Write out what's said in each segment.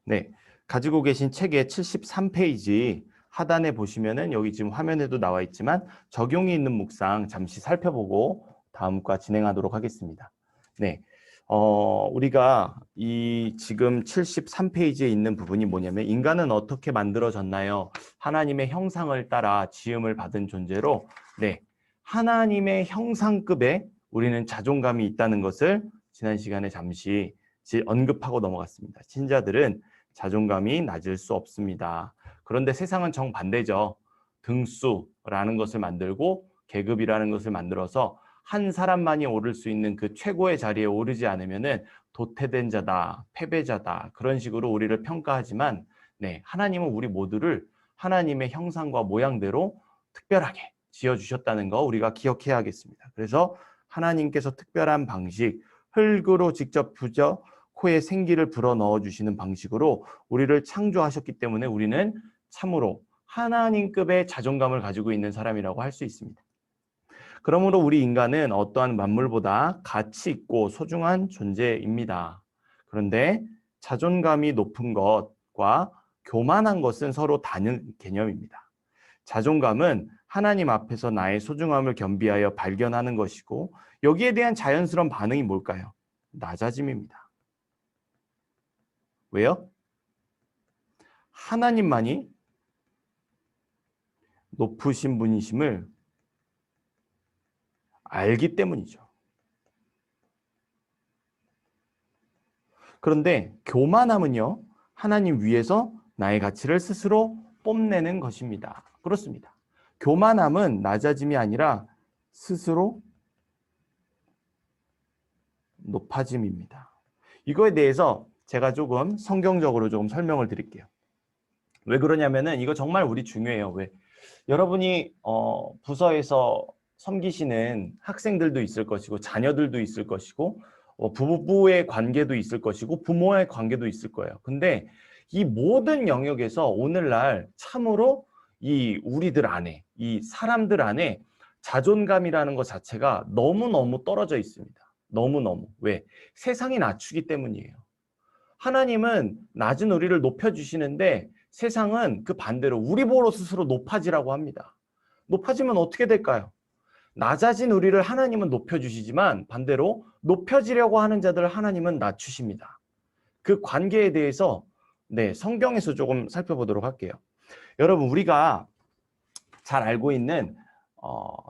네, 가지고 계신 책의 73페이지 하단에 보시면은 여기 지금 화면에도 나와 있지만 적용이 있는 묵상 잠시 살펴보고 다음과 진행하도록 하겠습니다. 네, 우리가 이 지금 73페이지에 있는 부분이 뭐냐면 인간은 어떻게 만들어졌나요? 하나님의 형상을 따라 지음을 받은 존재로 네, 하나님의 형상급에 우리는 자존감이 있다는 것을 지난 시간에 잠시 언급하고 넘어갔습니다. 신자들은 자존감이 낮을 수 없습니다. 그런데 세상은 정반대죠. 등수라는 것을 만들고 계급이라는 것을 만들어서 한 사람만이 오를 수 있는 그 최고의 자리에 오르지 않으면은 도태된 자다, 패배자다 그런 식으로 우리를 평가하지만 네, 하나님은 우리 모두를 하나님의 형상과 모양대로 특별하게 지어주셨다는 거 우리가 기억해야겠습니다. 그래서 하나님께서 특별한 방식, 흙으로 직접 부져 코에 생기를 불어넣어 주시는 방식으로 우리를 창조하셨기 때문에 우리는 참으로 하나님급의 자존감을 가지고 있는 사람이라고 할 수 있습니다. 그러므로 우리 인간은 어떠한 만물보다 가치 있고 소중한 존재입니다. 그런데 자존감이 높은 것과 교만한 것은 서로 다른 개념입니다. 자존감은 하나님 앞에서 나의 소중함을 겸비하여 발견하는 것이고 여기에 대한 자연스러운 반응이 뭘까요? 낮아짐입니다. 왜요? 하나님만이 높으신 분이심을 알기 때문이죠. 그런데 교만함은요, 하나님 위에서 나의 가치를 스스로 뽐내는 것입니다. 그렇습니다. 교만함은 낮아짐이 아니라 스스로 높아짐입니다. 이거에 대해서 제가 조금 성경적으로 조금 설명을 드릴게요. 왜 그러냐면은 이거 정말 우리 중요해요. 왜? 여러분이 부서에서 섬기시는 학생들도 있을 것이고 자녀들도 있을 것이고 부부의 관계도 있을 것이고 부모의 관계도 있을 거예요. 근데 이 모든 영역에서 오늘날 참으로 이 우리들 안에 이 사람들 안에 자존감이라는 것 자체가 너무너무 떨어져 있습니다. 너무너무. 왜? 세상이 낮추기 때문이에요. 하나님은 낮은 우리를 높여주시는데 세상은 그 반대로 우리 보러 스스로 높아지라고 합니다. 높아지면 어떻게 될까요? 낮아진 우리를 하나님은 높여주시지만 반대로 높여지려고 하는 자들을 하나님은 낮추십니다. 그 관계에 대해서 네, 성경에서 조금 살펴보도록 할게요. 여러분 우리가 잘 알고 있는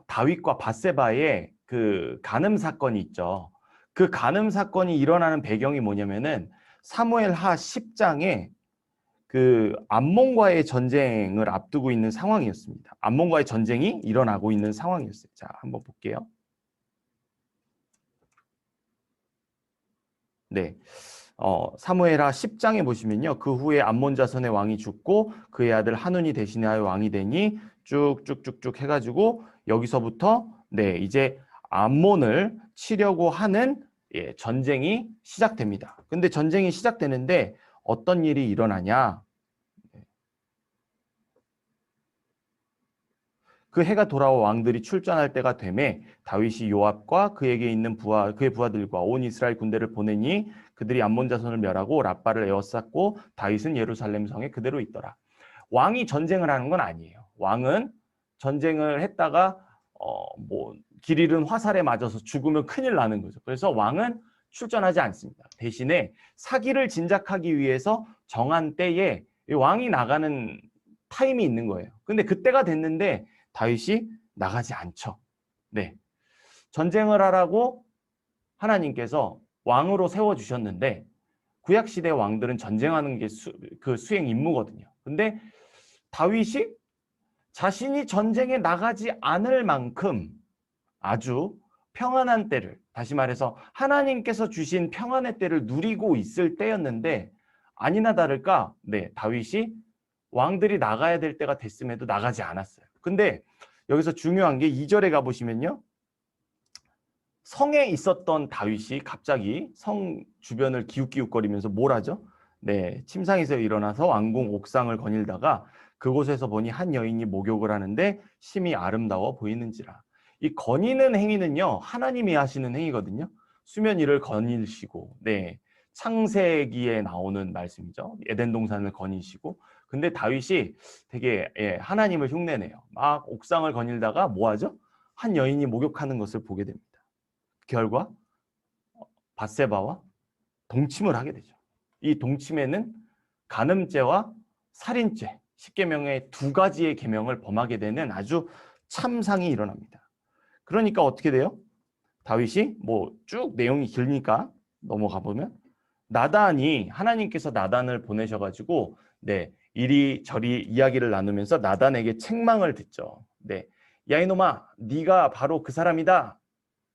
다윗과 밧세바의 그 간음 사건이 있죠. 그 간음 사건이 일어나는 배경이 뭐냐면은 사무엘하 10장에 그 암몬과의 전쟁을 앞두고 있는 상황이었습니다. 암몬과의 전쟁이 일어나고 있는 상황이었어요. 자, 한번 볼게요. 네. 사무엘하 10장에 보시면요. 그 후에 암몬 자손의 왕이 죽고 그의 아들 하눈이 대신하여 왕이 되니 쭉쭉쭉쭉 해가지고 여기서부터 네, 이제 암몬을 치려고 하는 전쟁이 시작됩니다. 근데 전쟁이 시작되는데 어떤 일이 일어나냐? 그 해가 돌아와 왕들이 출전할 때가 되매 다윗이 요압과 그에게 있는 그의 부하들과 온 이스라엘 군대를 보내니 그들이 암몬 자손을 멸하고 랍바를 에워쌌고 다윗은 예루살렘 성에 그대로 있더라. 왕이 전쟁을 하는 건 아니에요. 왕은 전쟁을 했다가 길 잃은 화살에 맞아서 죽으면 큰일 나는 거죠. 그래서 왕은 출전하지 않습니다. 대신에 사기를 진작하기 위해서 정한 때에 왕이 나가는 타임이 있는 거예요. 근데 그때가 됐는데 다윗이 나가지 않죠. 네. 전쟁을 하라고 하나님께서 왕으로 세워주셨는데 구약시대 왕들은 전쟁하는 게 그 수행 임무거든요. 근데 다윗이 자신이 전쟁에 나가지 않을 만큼 아주 평안한 때를, 다시 말해서 하나님께서 주신 평안의 때를 누리고 있을 때였는데 아니나 다를까 네, 다윗이 왕들이 나가야 될 때가 됐음에도 나가지 않았어요. 근데 여기서 중요한 게 2절에 가보시면요. 성에 있었던 다윗이 갑자기 성 주변을 기웃기웃거리면서 뭘 하죠? 네, 침상에서 일어나서 왕궁 옥상을 거닐다가 그곳에서 보니 한 여인이 목욕을 하는데 심히 아름다워 보이는지라. 이 거니는 행위는요, 하나님이 하시는 행위거든요. 수면 위를 거닐시고, 네, 창세기에 나오는 말씀이죠. 에덴 동산을 거니시고, 근데 다윗이 되게 하나님을 흉내내요. 막 옥상을 거닐다가 뭐 하죠? 한 여인이 목욕하는 것을 보게 됩니다. 결과 밧세바와 동침을 하게 되죠. 이 동침에는 간음죄와 살인죄, 십계명의 두 가지의 계명을 범하게 되는 아주 참상이 일어납니다. 그러니까 어떻게 돼요? 다윗이 뭐 쭉 내용이 길니까 넘어가 보면 나단이 하나님께서 나단을 보내셔가지고 이리저리 이야기를 나누면서 나단에게 책망을 듣죠. 야 이놈아, 네가 바로 그 사람이다.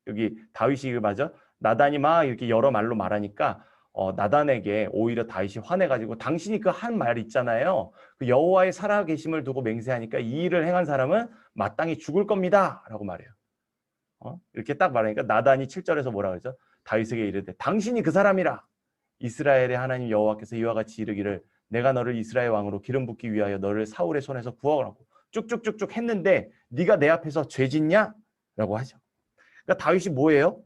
여기 다윗이 맞아? 나단이 막 이렇게 여러 말로 말하니까 나단에게 오히려 다윗이 화내가지고 당신이 그 한 말 있잖아요. 그 여호와의 살아계심을 두고 맹세하니까 이 일을 행한 사람은 마땅히 죽을 겁니다. 라고 말해요. 이렇게 딱 말하니까 나단이 7절에서 뭐라 그러죠? 다윗에게 이르되 당신이 그 사람이라. 이스라엘의 하나님 여호와께서 이와 같이 이르기를 내가 너를 이스라엘 왕으로 기름 붓기 위하여 너를 사울의 손에서 구하라고 쭉쭉쭉쭉 했는데 네가 내 앞에서 죄 짓냐? 라고 하죠. 그러니까 다윗이 뭐예요?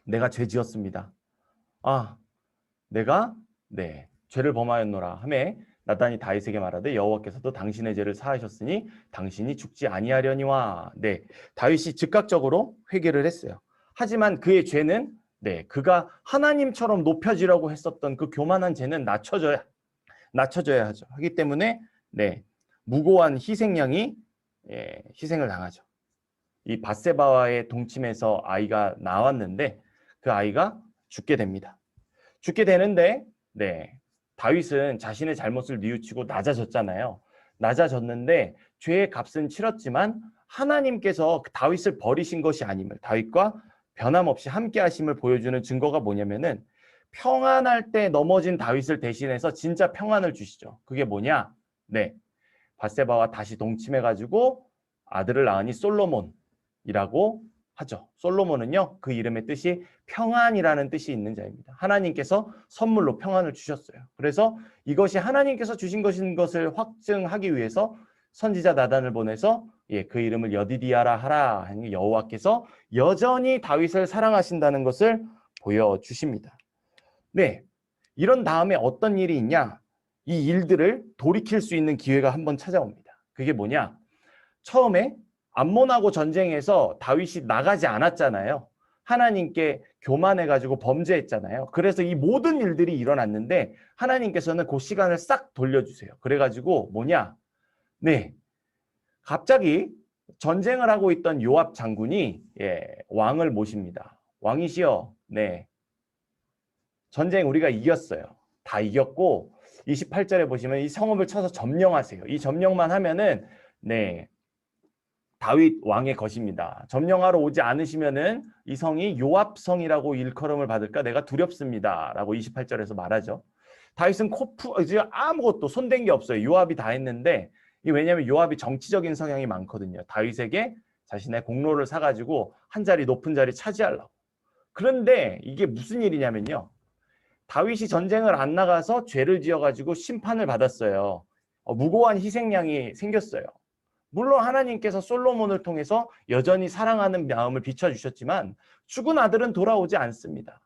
내가 죄 지었습니다. 내가 죄를 범하였노라 하매 나단이 다윗에게 말하되 여호와께서도 당신의 죄를 사하셨으니 당신이 죽지 아니하려니와. 다윗이 즉각적으로 회개를 했어요. 하지만 그의 죄는 그가 하나님처럼 높여지려고 했었던 그 교만한 죄는 낮춰져야 하죠. 하기 때문에 무고한 희생양이 희생을 당하죠. 이 밧세바와의 동침에서 아이가 나왔는데 그 아이가 죽게 됩니다. 죽게 되는데 다윗은 자신의 잘못을 뉘우치고 낮아졌잖아요. 낮아졌는데 죄의 값은 치렀지만 하나님께서 다윗을 버리신 것이 아님을, 다윗과 변함없이 함께 하심을 보여주는 증거가 뭐냐면은 평안할 때 넘어진 다윗을 대신해서 진짜 평안을 주시죠. 그게 뭐냐? 밧세바와 다시 동침해가지고 아들을 낳으니 솔로몬이라고 하죠. 솔로몬은요, 그 이름의 뜻이 평안이라는 뜻이 있는 자입니다. 하나님께서 선물로 평안을 주셨어요. 그래서 이것이 하나님께서 주신 것인 것을 확증하기 위해서 선지자 나단을 보내서 그 이름을 여디디아라 하라 하는 여호와께서 여전히 다윗을 사랑하신다는 것을 보여주십니다. 이런 다음에 어떤 일이 있냐? 이 일들을 돌이킬 수 있는 기회가 한번 찾아옵니다. 그게 뭐냐? 처음에 암몬하고 전쟁에서 다윗이 나가지 않았잖아요. 하나님께 교만해가지고 범죄했잖아요. 그래서 이 모든 일들이 일어났는데 하나님께서는 그 시간을 싹 돌려주세요. 그래가지고 뭐냐? 갑자기 전쟁을 하고 있던 요압 장군이 왕을 모십니다. 왕이시여, 전쟁 우리가 이겼어요. 다 이겼고 28절에 보시면 이 성읍을 쳐서 점령하세요. 이 점령만 하면은 다윗 왕의 것입니다. 점령하러 오지 않으시면은 이 성이 요압성이라고 일컬음을 받을까 내가 두렵습니다. 라고 28절에서 말하죠. 다윗은 아무것도 손댄 게 없어요. 요압이 다 했는데 왜냐하면 요압이 정치적인 성향이 많거든요. 다윗에게 자신의 공로를 사가지고 한 자리 높은 자리 차지하려고. 그런데 이게 무슨 일이냐면요. 다윗이 전쟁을 안 나가서 죄를 지어가지고 심판을 받았어요. 무고한 희생양이 생겼어요. 물론 하나님께서 솔로몬을 통해서 여전히 사랑하는 마음을 비춰주셨지만 죽은 아들은 돌아오지 않습니다.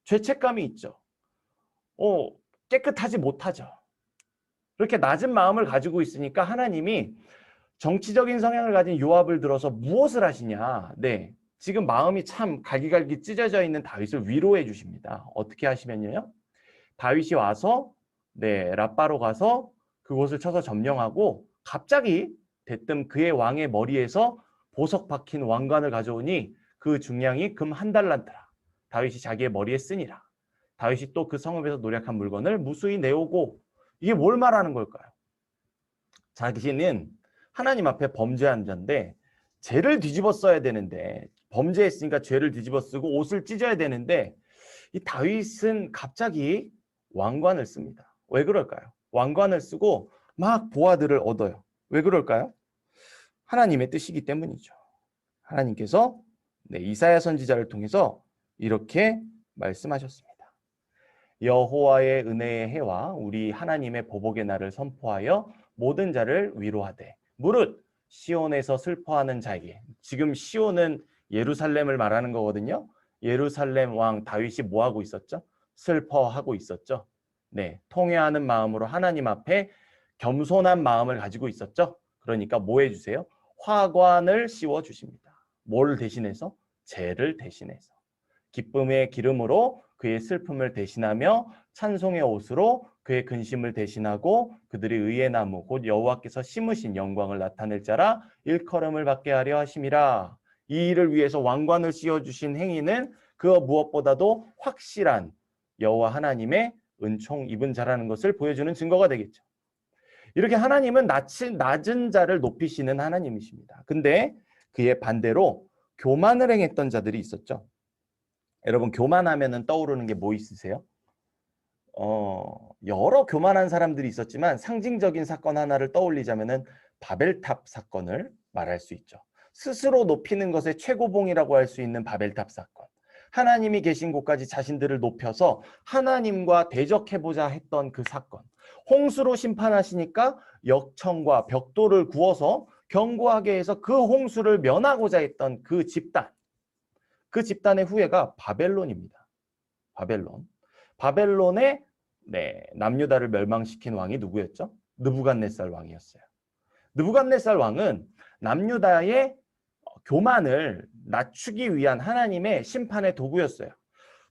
죄책감이 있죠. 깨끗하지 못하죠. 그렇게 낮은 마음을 가지고 있으니까 하나님이 정치적인 성향을 가진 요압을 들어서 무엇을 하시냐? 지금 마음이 참 갈기갈기 찢어져 있는 다윗을 위로해 주십니다. 어떻게 하시면요? 다윗이 와서 라빠로 가서 그곳을 쳐서 점령하고 갑자기 대뜸 그의 왕의 머리에서 보석 박힌 왕관을 가져오니 그 중량이 금 1달란트라. 다윗이 자기의 머리에 쓰니라. 다윗이 또 그 성읍에서 노력한 물건을 무수히 내오고. 이게 뭘 말하는 걸까요? 자신은 하나님 앞에 범죄한 자인데 죄를 뒤집어 써야 되는데 범죄했으니까 죄를 뒤집어 쓰고 옷을 찢어야 되는데 이 다윗은 갑자기 왕관을 씁니다. 왜 그럴까요? 왕관을 쓰고 막 보아들을 얻어요. 왜 그럴까요? 하나님의 뜻이기 때문이죠. 하나님께서 이사야 선지자를 통해서 이렇게 말씀하셨습니다. 여호와의 은혜의 해와 우리 하나님의 보복의 날을 선포하여 모든 자를 위로하되 무릇 시온에서 슬퍼하는 자에게, 지금 시온은 예루살렘을 말하는 거거든요. 예루살렘 왕 다윗이 뭐 하고 있었죠? 슬퍼하고 있었죠. 네, 통회하는 마음으로 하나님 앞에 겸손한 마음을 가지고 있었죠. 그러니까 뭐 해주세요? 화관을 씌워 주십니다. 뭘 대신해서? 죄를 대신해서. 기쁨의 기름으로 그의 슬픔을 대신하며 찬송의 옷으로 그의 근심을 대신하고 그들이 의의 나무 곧 여호와께서 심으신 영광을 나타낼 자라 일컬음을 받게 하려 하심이라. 이 일을 위해서 왕관을 씌워주신 행위는 그 무엇보다도 확실한 여호와 하나님의 은총 입은 자라는 것을 보여주는 증거가 되겠죠. 이렇게 하나님은 낮은 자를 높이시는 하나님이십니다. 근데 그의 반대로 교만을 행했던 자들이 있었죠. 여러분 교만하면은 떠오르는 게 뭐 있으세요? 여러 교만한 사람들이 있었지만 상징적인 사건 하나를 떠올리자면은 바벨탑 사건을 말할 수 있죠. 스스로 높이는 것의 최고봉이라고 할 수 있는 바벨탑 사건. 하나님이 계신 곳까지 자신들을 높여서 하나님과 대적해보자 했던 그 사건. 홍수로 심판하시니까 역청과 벽돌을 구워서 견고하게 해서 그 홍수를 면하고자 했던 그 집단. 그 집단의 후예가 바벨론입니다. 바벨론. 바벨론의 남유다를 멸망시킨 왕이 누구였죠? 느부갓네살 왕이었어요. 느부갓네살 왕은 남유다의 교만을 낮추기 위한 하나님의 심판의 도구였어요.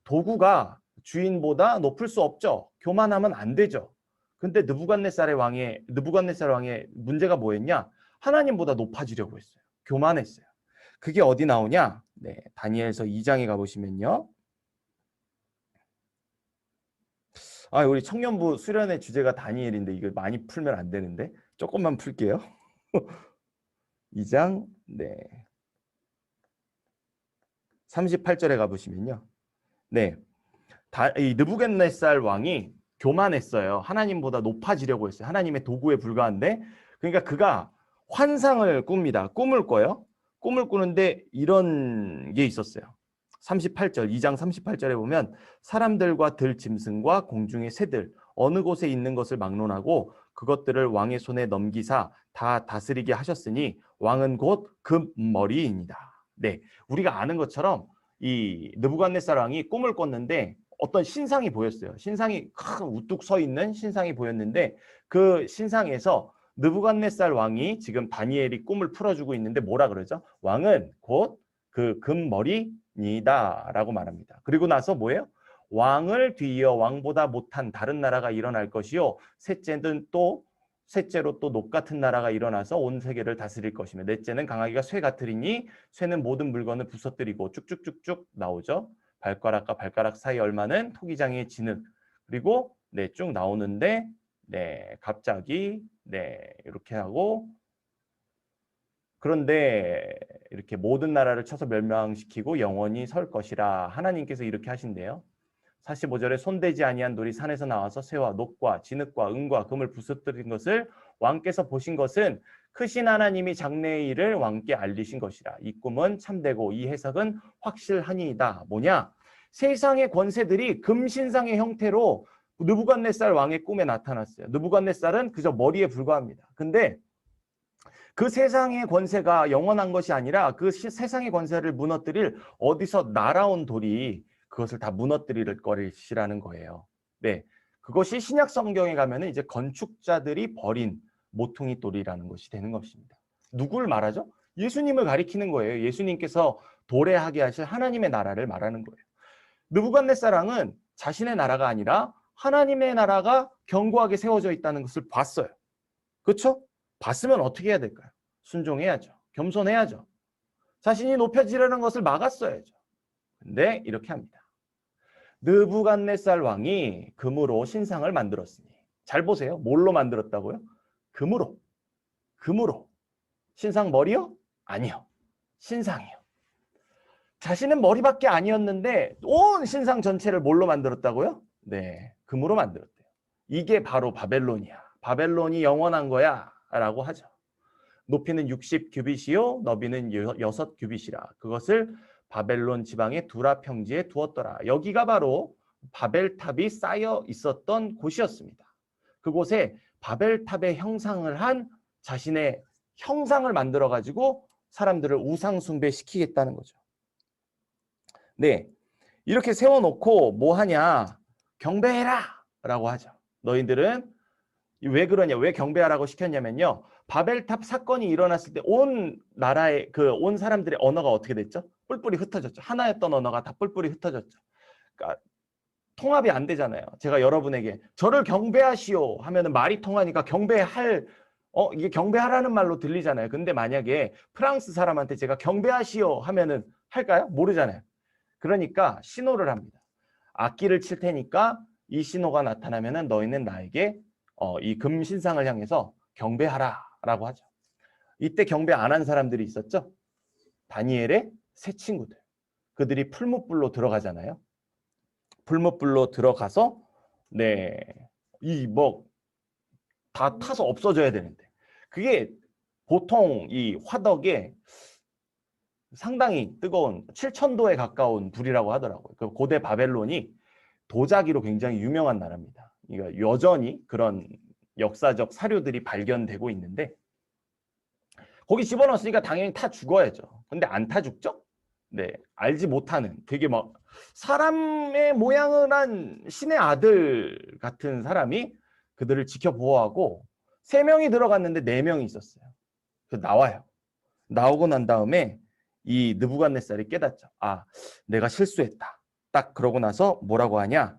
도구가 주인보다 높을 수 없죠. 교만하면 안 되죠. 근데 느부갓네살 왕의 문제가 뭐였냐? 하나님보다 높아지려고 했어요. 교만했어요. 그게 어디 나오냐? 다니엘서 2장에 가보시면요. 우리 청년부 수련의 주제가 다니엘인데 이거 많이 풀면 안 되는데 조금만 풀게요. 2장 38절에 가보시면요. 이 느부갓네살 왕이 교만했어요. 하나님보다 높아지려고 했어요. 하나님의 도구에 불과한데 그러니까 그가 환상을 꿉니다. 꿈을 꿔요. 꿈을 꾸는데 이런 게 있었어요. 38절, 2장 38절에 보면 사람들과 들짐승과 공중의 새들 어느 곳에 있는 것을 막론하고 그것들을 왕의 손에 넘기사 다 다스리게 하셨으니 왕은 곧 금머리이니이다. 우리가 아는 것처럼 이 느부갓네살 왕이 꿈을 꿨는데 어떤 신상이 보였어요. 신상이 큰 우뚝 서 있는 신상이 보였는데 그 신상에서 느부갓네살 왕이 지금 다니엘이 꿈을 풀어주고 있는데 뭐라 그러죠? 왕은 곧 그 금머리니다 라고 말합니다. 그리고 나서 뭐예요? 왕을 뒤이어 왕보다 못한 다른 나라가 일어날 것이요 셋째로 또 녹 같은 나라가 일어나서 온 세계를 다스릴 것이며 넷째는 강아지가 쇠 같으리니 쇠는 모든 물건을 부서뜨리고 쭉쭉쭉쭉 나오죠. 발가락과 발가락 사이 얼마는 토기장의 진흙. 그리고 쭉 나오는데 갑자기 이렇게 하고 그런데 이렇게 모든 나라를 쳐서 멸망시키고 영원히 설 것이라 하나님께서 이렇게 하신대요. 45절에 손대지 아니한 돌이 산에서 나와서 쇠와 녹과 진흙과 은과 금을 부서뜨린 것을 왕께서 보신 것은 크신 하나님이 장래의 일을 왕께 알리신 것이라. 이 꿈은 참되고 이 해석은 확실하니이다. 뭐냐? 세상의 권세들이 금신상의 형태로 느부갓네살 왕의 꿈에 나타났어요. 느부갓네살은 그저 머리에 불과합니다. 근데 그 세상의 권세가 영원한 것이 아니라 그 세상의 권세를 무너뜨릴 어디서 날아온 돌이 그것을 다 무너뜨릴 것이라는 거예요. 그것이 신약 성경에 가면은 이제 건축자들이 버린 모퉁이 돌이라는 것이 되는 것입니다. 누굴 말하죠? 예수님을 가리키는 거예요. 예수님께서 도래하게 하실 하나님의 나라를 말하는 거예요. 느부갓네살 왕은 자신의 나라가 아니라 하나님의 나라가 견고하게 세워져 있다는 것을 봤어요. 그렇죠? 봤으면 어떻게 해야 될까요? 순종해야죠. 겸손해야죠. 자신이 높여지려는 것을 막았어야죠. 근데 이렇게 합니다. 느부갓네살 왕이 금으로 신상을 만들었으니 잘 보세요. 뭘로 만들었다고요? 금으로. 신상 머리요? 아니요. 신상이요. 자신은 머리밖에 아니었는데 온 신상 전체를 뭘로 만들었다고요? 금으로 만들었대요. 이게 바로 바벨론이야. 바벨론이 영원한 거야 라고 하죠. 높이는 60규빗이요 너비는 6규빗이라. 그것을 바벨론 지방의 두라 평지에 두었더라. 여기가 바로 바벨탑이 쌓여 있었던 곳이었습니다. 그곳에 바벨탑의 형상을 한 자신의 형상을 만들어 가지고 사람들을 우상 숭배시키겠다는 거죠. 이렇게 세워놓고 뭐 하냐? 경배해라! 라고 하죠. 너희들은 왜 그러냐? 왜 경배하라고 시켰냐면요. 바벨탑 사건이 일어났을 때 온 나라의 온 사람들의 언어가 어떻게 됐죠? 뿔뿔이 흩어졌죠. 하나였던 언어가 다 뿔뿔이 흩어졌죠. 그러니까 통합이 안 되잖아요. 제가 여러분에게 저를 경배하시오 하면은 말이 통하니까 경배할 이게 경배하라는 말로 들리잖아요. 근데 만약에 프랑스 사람한테 제가 경배하시오 하면은 할까요? 모르잖아요. 그러니까 신호를 합니다. 악기를 칠 테니까 이 신호가 나타나면은 너희는 나에게 이 금신상을 향해서 경배하라라고 하죠. 이때 경배 안 한 사람들이 있었죠. 다니엘의 세 친구들. 그들이 풀무불로 들어가잖아요. 풀무불로 들어가서 이 뭐 다 타서 없어져야 되는데 그게 보통 이 화덕에 상당히 뜨거운 7,000도에 가까운 불이라고 하더라고요. 그 고대 바벨론이 도자기로 굉장히 유명한 나라입니다. 그러니까 여전히 그런 역사적 사료들이 발견되고 있는데 거기 집어넣었으니까 당연히 타 죽어야죠. 근데 안 타 죽죠? 네, 알지 못하는 되게 막 사람의 모양을 한 신의 아들 같은 사람이 그들을 지켜보호하고 3명이 들어갔는데 4명이 있었어요. 그래서 나와요. 나오고 난 다음에 이 느부갓네살이 깨닫죠. 아, 내가 실수했다. 딱 그러고 나서 뭐라고 하냐?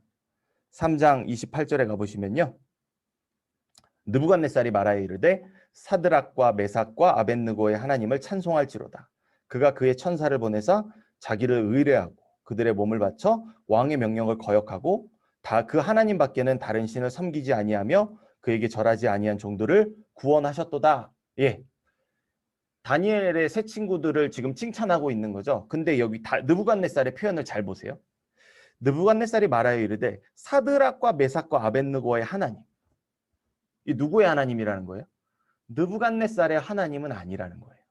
3장 28절에 가보시면요. 느부갓네살이 말하여 이르되 사드락과 메삭과 아벳느고의 하나님을 찬송할지로다. 그가 그의 천사를 보내사 자기를 의뢰하고 그들의 몸을 바쳐 왕의 명령을 거역하고 다 그 하나님 밖에는 다른 신을 섬기지 아니하며 그에게 절하지 아니한 종들을 구원하셨도다. 예. 다니엘의 세 친구들을 지금 칭찬하고 있는 거죠. 근데 여기 느부갓네살의 표현을 잘 보세요. 느부갓네살이 말하여 이르되 사드락과 메삭과 아벳느고의 하나님. 이 누구의 하나님이라는 거예요? 느부갓네살의 하나님은 아니라는 거예요.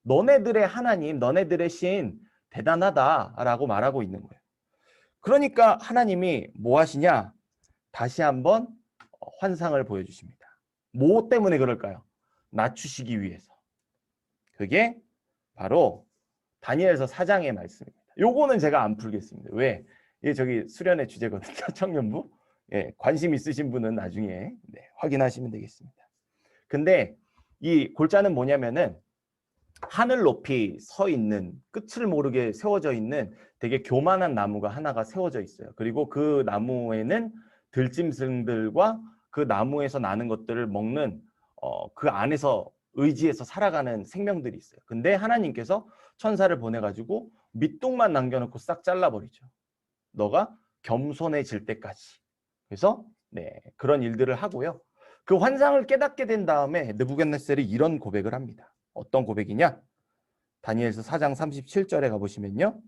너네들의 하나님, 너네들의 신 대단하다라고 말하고 있는 거예요. 그러니까 하나님이 뭐 하시냐? 다시 한번 환상을 보여주십니다. 뭐 때문에 그럴까요? 낮추시기 위해서. 그게 바로 다니엘서 4장의 말씀입니다. 요거는 제가 안 풀겠습니다. 왜? 이게 저기 수련의 주제거든요. 청년부. 예, 관심 있으신 분은 나중에 확인하시면 되겠습니다. 근데 이 골자는 뭐냐면은 하늘 높이 서 있는 끝을 모르게 세워져 있는 되게 교만한 나무가 하나가 세워져 있어요. 그리고 그 나무에는 들짐승들과 그 나무에서 나는 것들을 먹는 그 안에서 의지해서 살아가는 생명들이 있어요. 근데 하나님께서 천사를 보내가지고 밑둥만 남겨놓고 싹 잘라버리죠. 너가 겸손해질 때까지. 그래서 그런 일들을 하고요. 그 환상을 깨닫게 된 다음에 느부갓네살이 이런 고백을 합니다. 어떤 고백이냐? 다니엘서 4장 37절에 가보시면요.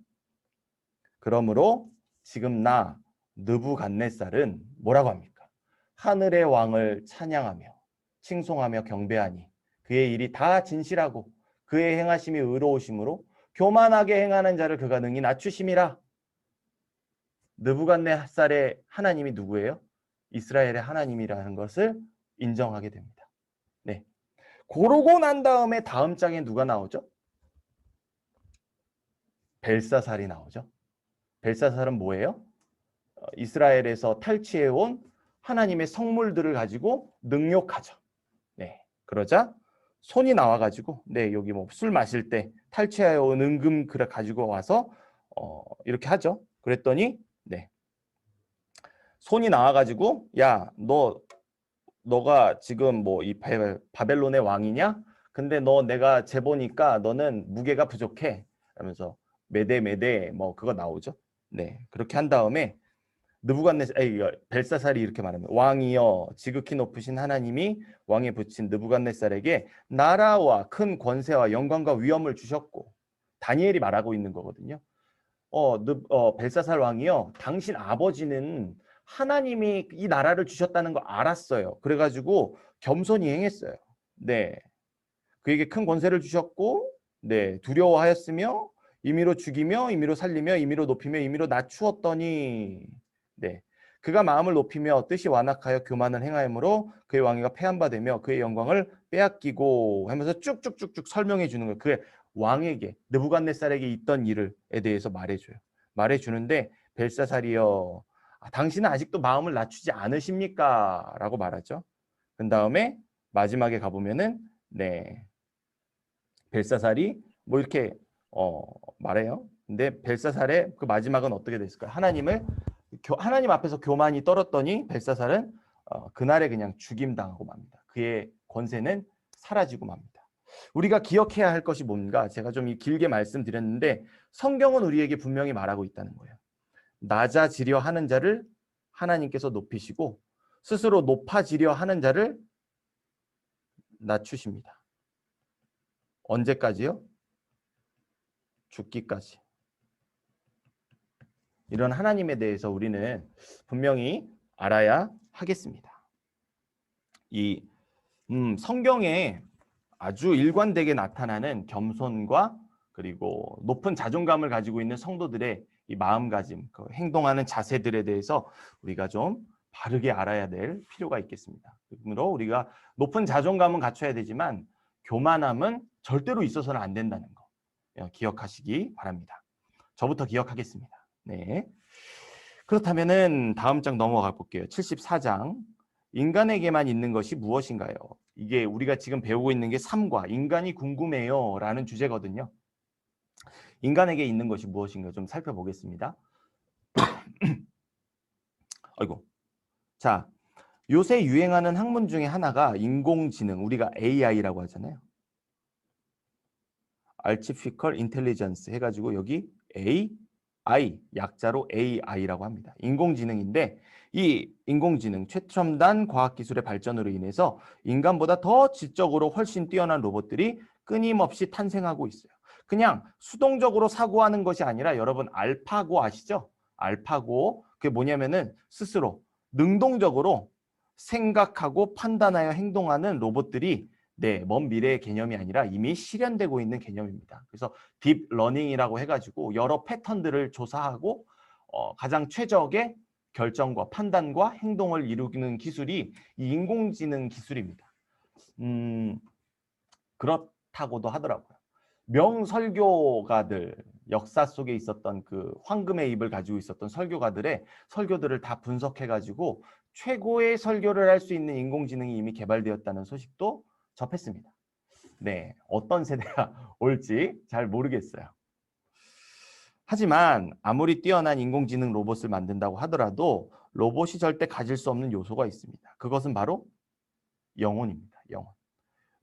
그러므로 지금 나 느부갓네살은 뭐라고 합니까? 하늘의 왕을 찬양하며 칭송하며 경배하니 그의 일이 다 진실하고 그의 행하심이 의로우심으로 교만하게 행하는 자를 그가 능히 낮추심이라. 느부갓네살의 하나님이 누구예요? 이스라엘의 하나님이라는 것을 인정하게 됩니다. 네. 그러고 난 다음에 다음 장에 누가 나오죠? 벨사살이 나오죠. 벨사살은 뭐예요? 이스라엘에서 탈취해온 하나님의 성물들을 가지고 능욕하죠. 네. 그러자 손이 나와가지고, 여기 뭐 술 마실 때 탈취해온 은금 그래 가지고 와서 이렇게 하죠. 그랬더니, 손이 나와가지고, 야, 너가 지금 뭐 이 바벨론의 왕이냐? 근데 내가 재보니까 너는 무게가 부족해. 하면서 메대 뭐 그거 나오죠. 그렇게 한 다음에 벨사살이 이렇게 말합니다. 왕이여 지극히 높으신 하나님이 왕에 붙인 느부갓네살에게 나라와 큰 권세와 영광과 위엄을 주셨고, 다니엘이 말하고 있는 거거든요. 벨사살 왕이여, 당신 아버지는 하나님이 이 나라를 주셨다는 거 알았어요. 그래가지고 겸손히 행했어요. 그에게 큰 권세를 주셨고, 두려워하였으며 임의로 죽이며 임의로 살리며 임의로 높이며 임의로 낮추었더니, 그가 마음을 높이며 뜻이 완악하여 교만을 행하므로 그의 왕위가 패한 바 되며 그의 영광을 빼앗기고 하면서 쭉쭉쭉쭉 설명해 주는 거예요. 그의 왕에게 느부갓네살에게 있던 일에 대해서 말해줘요. 말해주는데 벨사살이여, 당신은 아직도 마음을 낮추지 않으십니까? 라고 말하죠. 그 다음에 마지막에 가보면은 네, 벨사살이 뭐 이렇게 말해요. 근데 벨사살의 그 마지막은 어떻게 됐을까요? 하나님 앞에서 교만이 떨었더니 벨사살은 그날에 그냥 죽임당하고 맙니다. 그의 권세는 사라지고 맙니다. 우리가 기억해야 할 것이 뭔가 제가 좀 길게 말씀드렸는데 성경은 우리에게 분명히 말하고 있다는 거예요. 낮아지려 하는 자를 하나님께서 높이시고 스스로 높아지려 하는 자를 낮추십니다. 언제까지요? 죽기까지. 이런 하나님에 대해서 우리는 분명히 알아야 하겠습니다. 이 성경에 아주 일관되게 나타나는 겸손과 그리고 높은 자존감을 가지고 있는 성도들의 이 마음가짐, 그 행동하는 자세들에 대해서 우리가 좀 바르게 알아야 될 필요가 있겠습니다. 그러므로 우리가 높은 자존감은 갖춰야 되지만 교만함은 절대로 있어서는 안 된다는 거 기억하시기 바랍니다. 저부터 기억하겠습니다. 네. 그렇다면은 다음 장 넘어가 볼게요. 74장. 인간에게만 있는 것이 무엇인가요? 이게 우리가 지금 배우고 있는 게 삶과 인간이 궁금해요 라는 주제거든요. 인간에게 있는 것이 무엇인가 좀 살펴보겠습니다. 아이고. 자, 요새 유행하는 학문 중에 하나가 인공지능, 우리가 AI라고 하잖아요. Artificial Intelligence 해가지고 여기 AI, 약자로 AI라고 합니다. 인공지능인데 이 인공지능, 최첨단 과학기술의 발전으로 인해서 인간보다 더 지적으로 훨씬 뛰어난 로봇들이 끊임없이 탄생하고 있어요. 그냥 수동적으로 사고하는 것이 아니라 여러분 알파고 아시죠? 알파고, 그게 뭐냐면은 스스로 능동적으로 생각하고 판단하여 행동하는 로봇들이 먼 미래의 개념이 아니라 이미 실현되고 있는 개념입니다. 그래서 딥러닝이라고 해가지고 여러 패턴들을 조사하고 가장 최적의 결정과 판단과 행동을 이루는 기술이 이 인공지능 기술입니다. 그렇다고도 하더라고요. 명설교가들, 역사 속에 있었던 그 황금의 입을 가지고 있었던 설교가들의 설교들을 다 분석해가지고 최고의 설교를 할 수 있는 인공지능이 이미 개발되었다는 소식도 접했습니다. 네, 어떤 세대가 올지 잘 모르겠어요. 하지만 아무리 뛰어난 인공지능 로봇을 만든다고 하더라도 로봇이 절대 가질 수 없는 요소가 있습니다. 그것은 바로 영혼입니다. 영혼.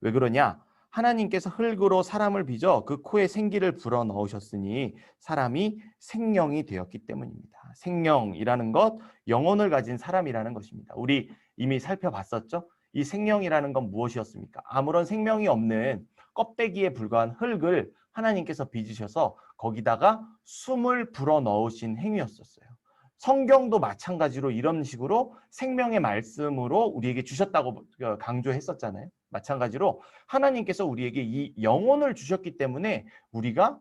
왜 그러냐? 하나님께서 흙으로 사람을 빚어 그 코에 생기를 불어넣으셨으니 사람이 생명이 되었기 때문입니다. 생명이라는 것, 영혼을 가진 사람이라는 것입니다. 우리 이미 살펴봤었죠? 이 생명이라는 건 무엇이었습니까? 아무런 생명이 없는 껍데기에 불과한 흙을 하나님께서 빚으셔서 거기다가 숨을 불어넣으신 행위였었어요. 성경도 마찬가지로 이런 식으로 생명의 말씀으로 우리에게 주셨다고 강조했었잖아요. 마찬가지로 하나님께서 우리에게 이 영혼을 주셨기 때문에 우리가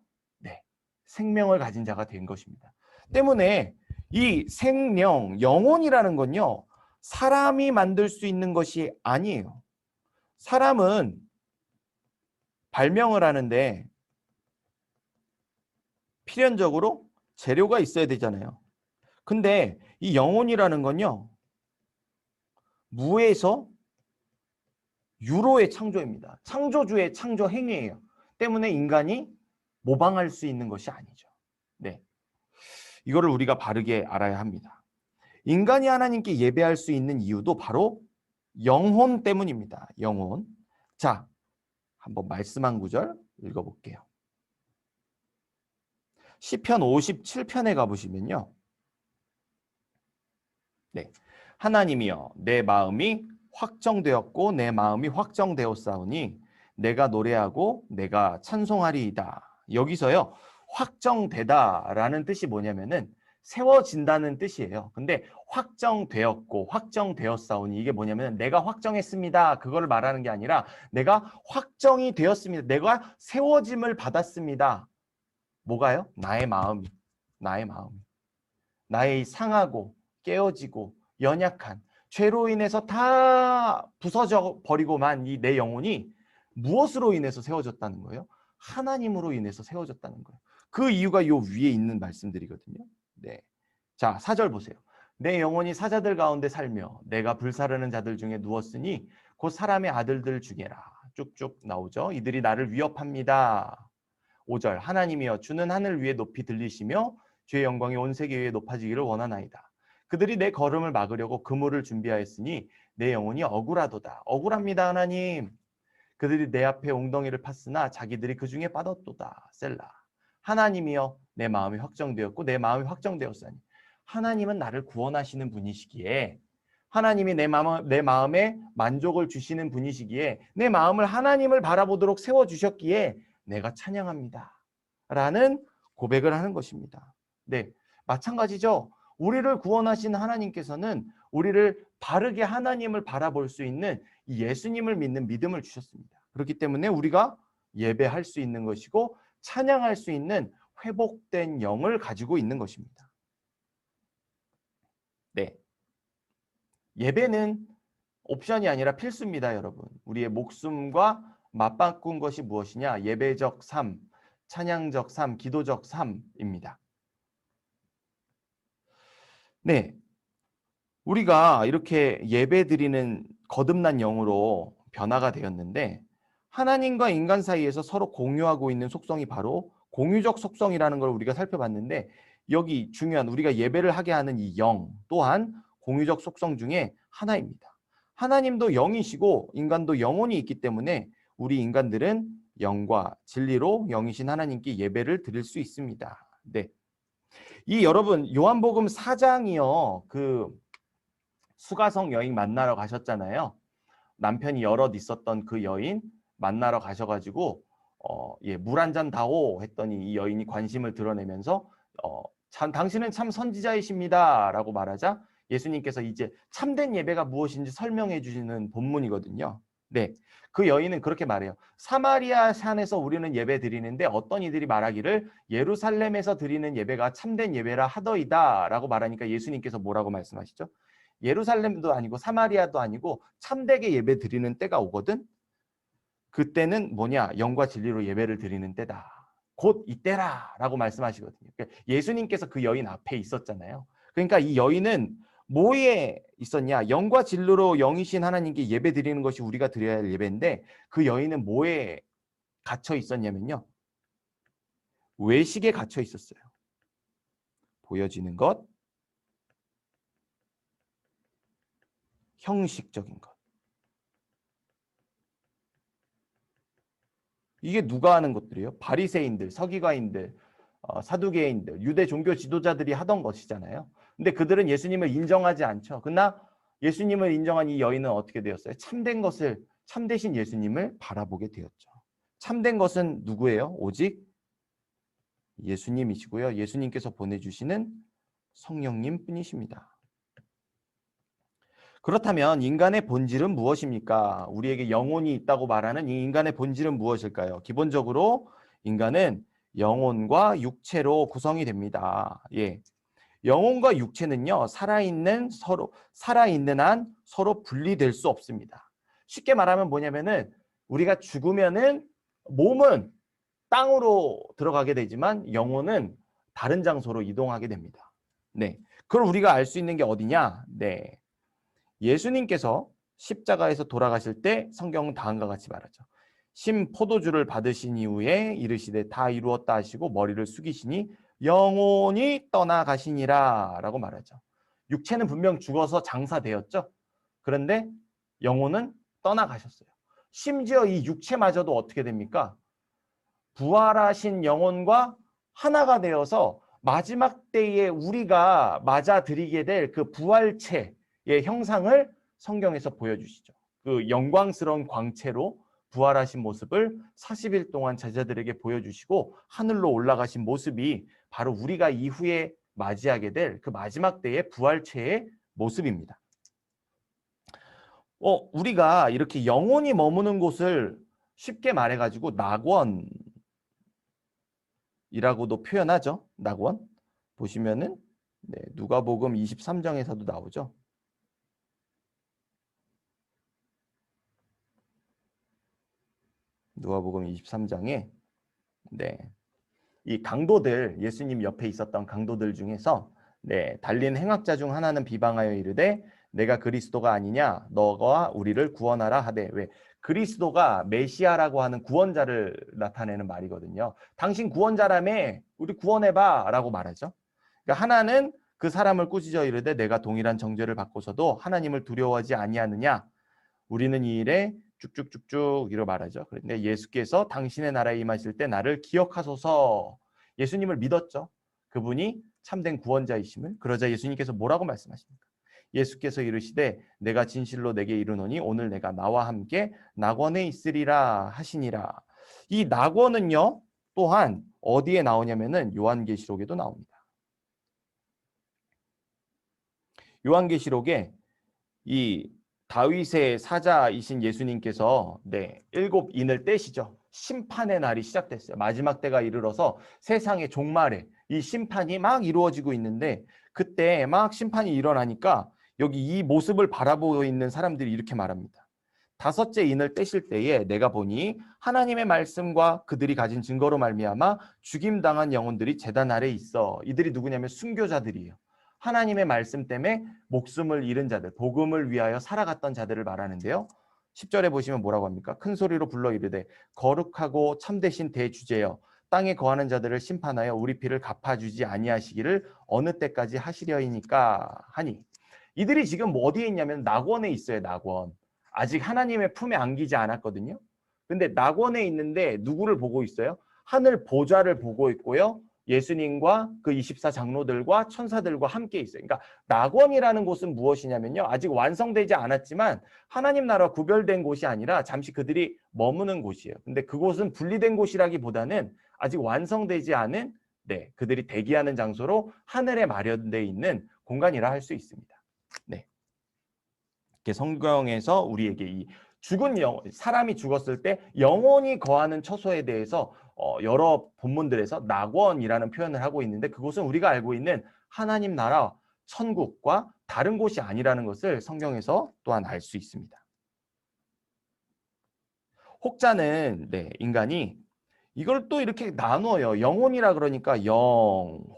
생명을 가진 자가 된 것입니다. 때문에 이 생명, 영혼이라는 건요, 사람이 만들 수 있는 것이 아니에요. 사람은 발명을 하는데 필연적으로 재료가 있어야 되잖아요. 근데 이 영혼이라는 건요, 무에서 유로의 창조입니다. 창조주의 창조 행위예요. 때문에 인간이 모방할 수 있는 것이 아니죠. 네, 이거를 우리가 바르게 알아야 합니다. 인간이 하나님께 예배할 수 있는 이유도 바로 영혼 때문입니다. 영혼. 자, 한번 말씀 한 구절 읽어볼게요. 시편 57편에 가보시면요. 네, 하나님이여 내 마음이 확정되었고 내 마음이 확정되었사오니 내가 노래하고 내가 찬송하리이다. 여기서요, 확정되다라는 뜻이 뭐냐면은 세워진다는 뜻이에요. 근데 확정되었고 확정되었사오니 이게 뭐냐면 내가 확정했습니다. 그거를 말하는 게 아니라 내가 확정이 되었습니다. 내가 세워짐을 받았습니다. 뭐가요? 나의 마음이. 나의 마음이. 나의 상하고 깨어지고 연약한 죄로 인해서 다 부서져 버리고만 이 내 영혼이 무엇으로 인해서 세워졌다는 거예요? 하나님으로 인해서 세워졌다는 거예요. 그 이유가 요 위에 있는 말씀들이거든요. 네, 자, 4절 보세요. 내 영혼이 사자들 가운데 살며 내가 불사르는 자들 중에 누웠으니 곧 사람의 아들들 중에라. 쭉쭉 나오죠. 이들이 나를 위협합니다. 5절 하나님이여 주는 하늘 위에 높이 들리시며 주의 영광이 온 세계 위에 높아지기를 원하나이다. 그들이 내 걸음을 막으려고 그물을 준비하였으니 내 영혼이 억울하도다. 억울합니다 하나님. 그들이 내 앞에 웅덩이를 팠으나 자기들이 그 중에 빠졌도다. 셀라. 하나님이여 내 마음이 확정되었고 내 마음이 확정되었으니 하나님은 나를 구원하시는 분이시기에 하나님이 내 마음에 만족을 주시는 분이시기에 내 마음을 하나님을 바라보도록 세워주셨기에 내가 찬양합니다. 라는 고백을 하는 것입니다. 네, 마찬가지죠. 우리를 구원하신 하나님께서는 우리를 바르게 하나님을 바라볼 수 있는 예수님을 믿는 믿음을 주셨습니다. 그렇기 때문에 우리가 예배할 수 있는 것이고 찬양할 수 있는 회복된 영을 가지고 있는 것입니다. 네, 예배는 옵션이 아니라 필수입니다, 여러분. 우리의 목숨과 맞바꾼 것이 무엇이냐? 예배적 삶, 찬양적 삶, 기도적 삶입니다. 네, 우리가 이렇게 예배 드리는 거듭난 영으로 변화가 되었는데 하나님과 인간 사이에서 서로 공유하고 있는 속성이 바로 공유적 속성이라는 걸 우리가 살펴봤는데 여기 중요한 우리가 예배를 하게 하는 이 영 또한 공유적 속성 중에 하나입니다. 하나님도 영이시고 인간도 영혼이 있기 때문에 우리 인간들은 영과 진리로 영이신 하나님께 예배를 드릴 수 있습니다. 네. 이 여러분 요한복음 4장이요. 그 수가성 여인 만나러 가셨잖아요. 남편이 여럿 있었던 그 여인 만나러 가셔가지고 물 한 잔 다오 했더니 이 여인이 관심을 드러내면서 당신은 참 선지자이십니다 라고 말하자 예수님께서 이제 참된 예배가 무엇인지 설명해 주시는 본문이거든요. 네, 그 여인은 그렇게 말해요. 사마리아 산에서 우리는 예배 드리는데 어떤 이들이 말하기를 예루살렘에서 드리는 예배가 참된 예배라 하더이다 라고 말하니까 예수님께서 뭐라고 말씀하시죠? 예루살렘도 아니고 사마리아도 아니고 참되게 예배 드리는 때가 오거든. 그때는 뭐냐? 영과 진리로 예배를 드리는 때다. 곧 이때라 라고 말씀하시거든요. 예수님께서 그 여인 앞에 있었잖아요. 그러니까 이 여인은 뭐에 있었냐? 영과 진리로 영이신 하나님께 예배 드리는 것이 우리가 드려야 할 예배인데 그 여인은 뭐에 갇혀 있었냐면요. 외식에 갇혀 있었어요. 보여지는 것, 형식적인 것. 이게 누가 하는 것들이에요? 바리새인들, 서기관인들, 사두개인들, 유대 종교 지도자들이 하던 것이잖아요. 근데 그들은 예수님을 인정하지 않죠. 그러나 예수님을 인정한 이 여인은 어떻게 되었어요? 참되신 예수님을 바라보게 되었죠. 참된 것은 누구예요? 오직 예수님이시고요. 예수님께서 보내주시는 성령님 뿐이십니다. 그렇다면 인간의 본질은 무엇입니까? 우리에게 영혼이 있다고 말하는 이 인간의 본질은 무엇일까요? 기본적으로 인간은 영혼과 육체로 구성이 됩니다. 예. 영혼과 육체는요, 살아있는 한 서로 분리될 수 없습니다. 쉽게 말하면 뭐냐면은 우리가 죽으면은 몸은 땅으로 들어가게 되지만 영혼은 다른 장소로 이동하게 됩니다. 네. 그걸 우리가 알 수 있는 게 어디냐? 네. 예수님께서 십자가에서 돌아가실 때 성경은 다음과 같이 말하죠. 신 포도주를 받으신 이후에 이르시되 다 이루었다 하시고 머리를 숙이시니 영혼이 떠나가시니라 라고 말하죠. 육체는 분명 죽어서 장사되었죠. 그런데 영혼은 떠나가셨어요. 심지어 이 육체마저도 어떻게 됩니까? 부활하신 영혼과 하나가 되어서 마지막 때에 우리가 맞아들이게 될 그 부활체의 형상을 성경에서 보여주시죠. 그 영광스러운 광채로 부활하신 모습을 40일 동안 제자들에게 보여주시고 하늘로 올라가신 모습이 바로 우리가 이후에 맞이하게 될 그 마지막 때의 부활체의 모습입니다. 우리가 이렇게 영혼이 머무는 곳을 쉽게 말해가지고 낙원이라고도 표현하죠. 낙원. 보시면은 누가복음 23장에서도 나오죠. 누가복음 23장에 이 강도들, 예수님 옆에 있었던 강도들 중에서 네, 달린 행악자 중 하나는 비방하여 이르되 내가 그리스도가 아니냐 너가 우리를 구원하라 하되. 왜? 그리스도가 메시아라고 하는 구원자를 나타내는 말이거든요. 당신 구원자라며 우리 구원해봐 라고 말하죠. 그러니까 하나는 그 사람을 꾸짖어 이르되 내가 동일한 정죄를 받고서도 하나님을 두려워하지 아니하느냐. 우리는 이 일에 쭉쭉쭉쭉 이러 말하죠. 그런데 예수께서 당신의 나라에 임하실 때 나를 기억하소서. 예수님을 믿었죠. 그분이 참된 구원자이심을. 그러자 예수님께서 뭐라고 말씀하십니까? 예수께서 이르시되 내가 진실로 내게 이르노니 오늘 내가 나와 함께 낙원에 있으리라 하시니라. 이 낙원은요 또한 어디에 나오냐면은 요한계시록에도 나옵니다. 요한계시록에 이 다윗의 사자이신 예수님께서 일곱 인을 떼시죠. 심판의 날이 시작됐어요. 마지막 때가 이르러서 세상의 종말에 이 심판이 막 이루어지고 있는데 그때 막 심판이 일어나니까 여기 이 모습을 바라보고 있는 사람들이 이렇게 말합니다. 다섯째 인을 떼실 때에 내가 보니 하나님의 말씀과 그들이 가진 증거로 말미암아 죽임당한 영혼들이 제단 아래 있어. 이들이 누구냐면 순교자들이에요. 하나님의 말씀 때문에 목숨을 잃은 자들, 복음을 위하여 살아갔던 자들을 말하는데요. 10절에 보시면 뭐라고 합니까? 큰 소리로 불러 이르되 거룩하고 참되신 대주제여 땅에 거하는 자들을 심판하여 우리 피를 갚아주지 아니하시기를 어느 때까지 하시려이니까 하니. 이들이 지금 어디에 있냐면 낙원에 있어요. 낙원. 아직 하나님의 품에 안기지 않았거든요. 근데 낙원에 있는데 누구를 보고 있어요? 하늘 보좌를 보고 있고요. 예수님과 그 24 장로들과 천사들과 함께 있어요. 그러니까 낙원이라는 곳은 무엇이냐면요. 아직 완성되지 않았지만 하나님 나라와 구별된 곳이 아니라 잠시 그들이 머무는 곳이에요. 근데 그곳은 분리된 곳이라기보다는 아직 완성되지 않은 그들이 대기하는 장소로 하늘에 마련되어 있는 공간이라 할 수 있습니다. 네. 이렇게 성경에서 우리에게 이 죽은 사람이 죽었을 때 영혼이 거하는 처소에 대해서 여러 본문들에서 낙원이라는 표현을 하고 있는데 그곳은 우리가 알고 있는 하나님 나라 천국과 다른 곳이 아니라는 것을 성경에서 또한 알 수 있습니다. 혹자는 인간이 이걸 또 이렇게 나눠요. 영혼이라 그러니까 영,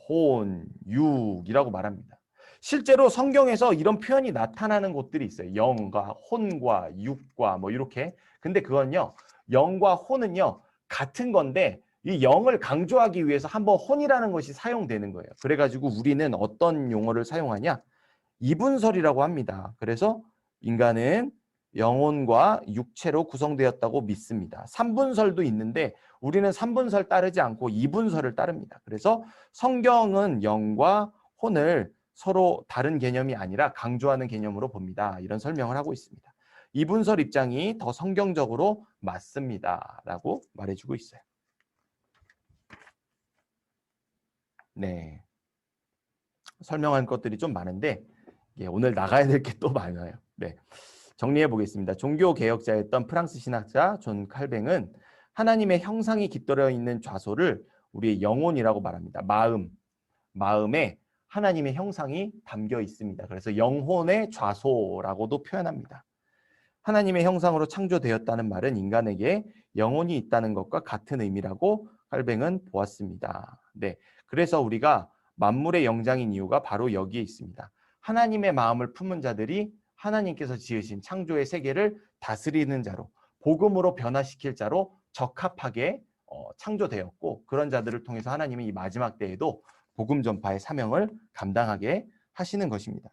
혼, 육이라고 말합니다. 실제로 성경에서 이런 표현이 나타나는 곳들이 있어요. 영과 혼과 육과 뭐 이렇게. 근데 그건요. 영과 혼은요. 같은 건데 이 영을 강조하기 위해서 한번 혼이라는 것이 사용되는 거예요. 그래가지고 우리는 어떤 용어를 사용하냐? 이분설이라고 합니다. 그래서 인간은 영혼과 육체로 구성되었다고 믿습니다. 삼분설도 있는데 우리는 삼분설 따르지 않고 이분설을 따릅니다. 그래서 성경은 영과 혼을 서로 다른 개념이 아니라 강조하는 개념으로 봅니다. 이런 설명을 하고 있습니다. 이분설 입장이 더 성경적으로 맞습니다. 라고 말해주고 있어요. 네. 설명한 것들이 좀 많은데 오늘 나가야 될 게 또 많아요. 네. 정리해 보겠습니다. 종교개혁자였던 프랑스 신학자 존 칼뱅은 하나님의 형상이 깃들어 있는 좌소를 우리의 영혼이라고 말합니다. 마음에 하나님의 형상이 담겨 있습니다. 그래서 영혼의 좌소라고도 표현합니다. 하나님의 형상으로 창조되었다는 말은 인간에게 영혼이 있다는 것과 같은 의미라고 칼뱅은 보았습니다. 네, 그래서 우리가 만물의 영장인 이유가 바로 여기에 있습니다. 하나님의 마음을 품은 자들이 하나님께서 지으신 창조의 세계를 다스리는 자로, 복음으로 변화시킬 자로 적합하게 창조되었고 그런 자들을 통해서 하나님은 이 마지막 때에도 복음 전파의 사명을 감당하게 하시는 것입니다.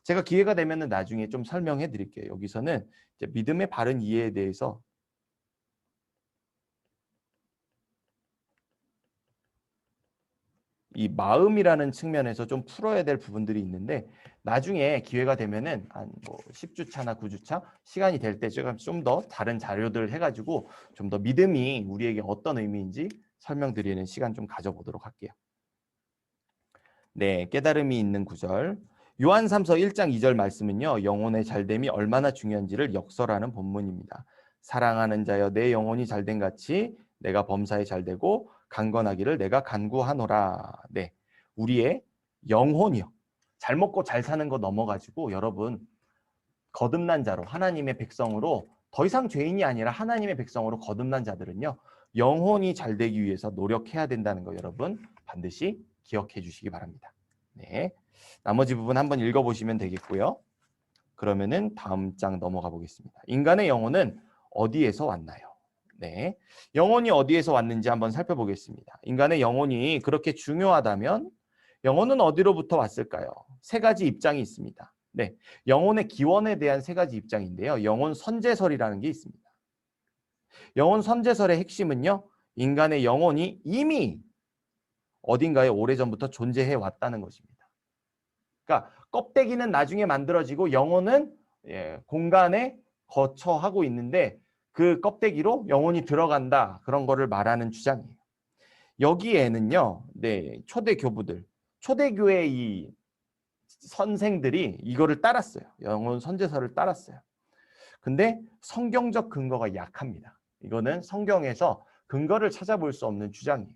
제가 기회가 되면 나중에 좀 설명해 드릴게요. 여기서는 이제 믿음의 바른 이해에 대해서 이 마음이라는 측면에서 좀 풀어야 될 부분들이 있는데 나중에 기회가 되면은 한 뭐 10주차나 9주차 시간이 될 때 제가 좀 더 다른 자료들을 해가지고 좀 더 믿음이 우리에게 어떤 의미인지 설명드리는 시간 좀 가져보도록 할게요. 네, 깨달음이 있는 구절. 요한 3서 1장 2절 말씀은요. 영혼의 잘됨이 얼마나 중요한지를 역설하는 본문입니다. 사랑하는 자여 내 영혼이 잘된 같이 내가 범사에 잘되고 강건하기를 내가 간구하노라. 네, 우리의 영혼이요. 잘 먹고 잘 사는 거 넘어가지고 여러분 거듭난 자로 하나님의 백성으로 더 이상 죄인이 아니라 하나님의 백성으로 거듭난 자들은요. 영혼이 잘되기 위해서 노력해야 된다는 거 여러분 반드시 기억해 주시기 바랍니다. 네. 나머지 부분 한번 읽어보시면 되겠고요. 그러면은 다음 장 넘어가 보겠습니다. 인간의 영혼은 어디에서 왔나요? 네. 영혼이 어디에서 왔는지 한번 살펴보겠습니다. 인간의 영혼이 그렇게 중요하다면 영혼은 어디로부터 왔을까요? 세 가지 입장이 있습니다. 네. 영혼의 기원에 대한 세 가지 입장인데요. 영혼 선제설이라는 게 있습니다. 영혼 선제설의 핵심은요. 인간의 영혼이 이미 어딘가에 오래전부터 존재해 왔다는 것입니다. 그러니까 껍데기는 나중에 만들어지고 영혼은 공간에 거처하고 있는데 그 껍데기로 영혼이 들어간다. 그런 거를 말하는 주장이에요. 여기에는요. 네, 초대 교부들, 초대교회 이 선생들이 이거를 따랐어요. 영혼 선제설을 따랐어요. 근데 성경적 근거가 약합니다. 이거는 성경에서 근거를 찾아볼 수 없는 주장이에요.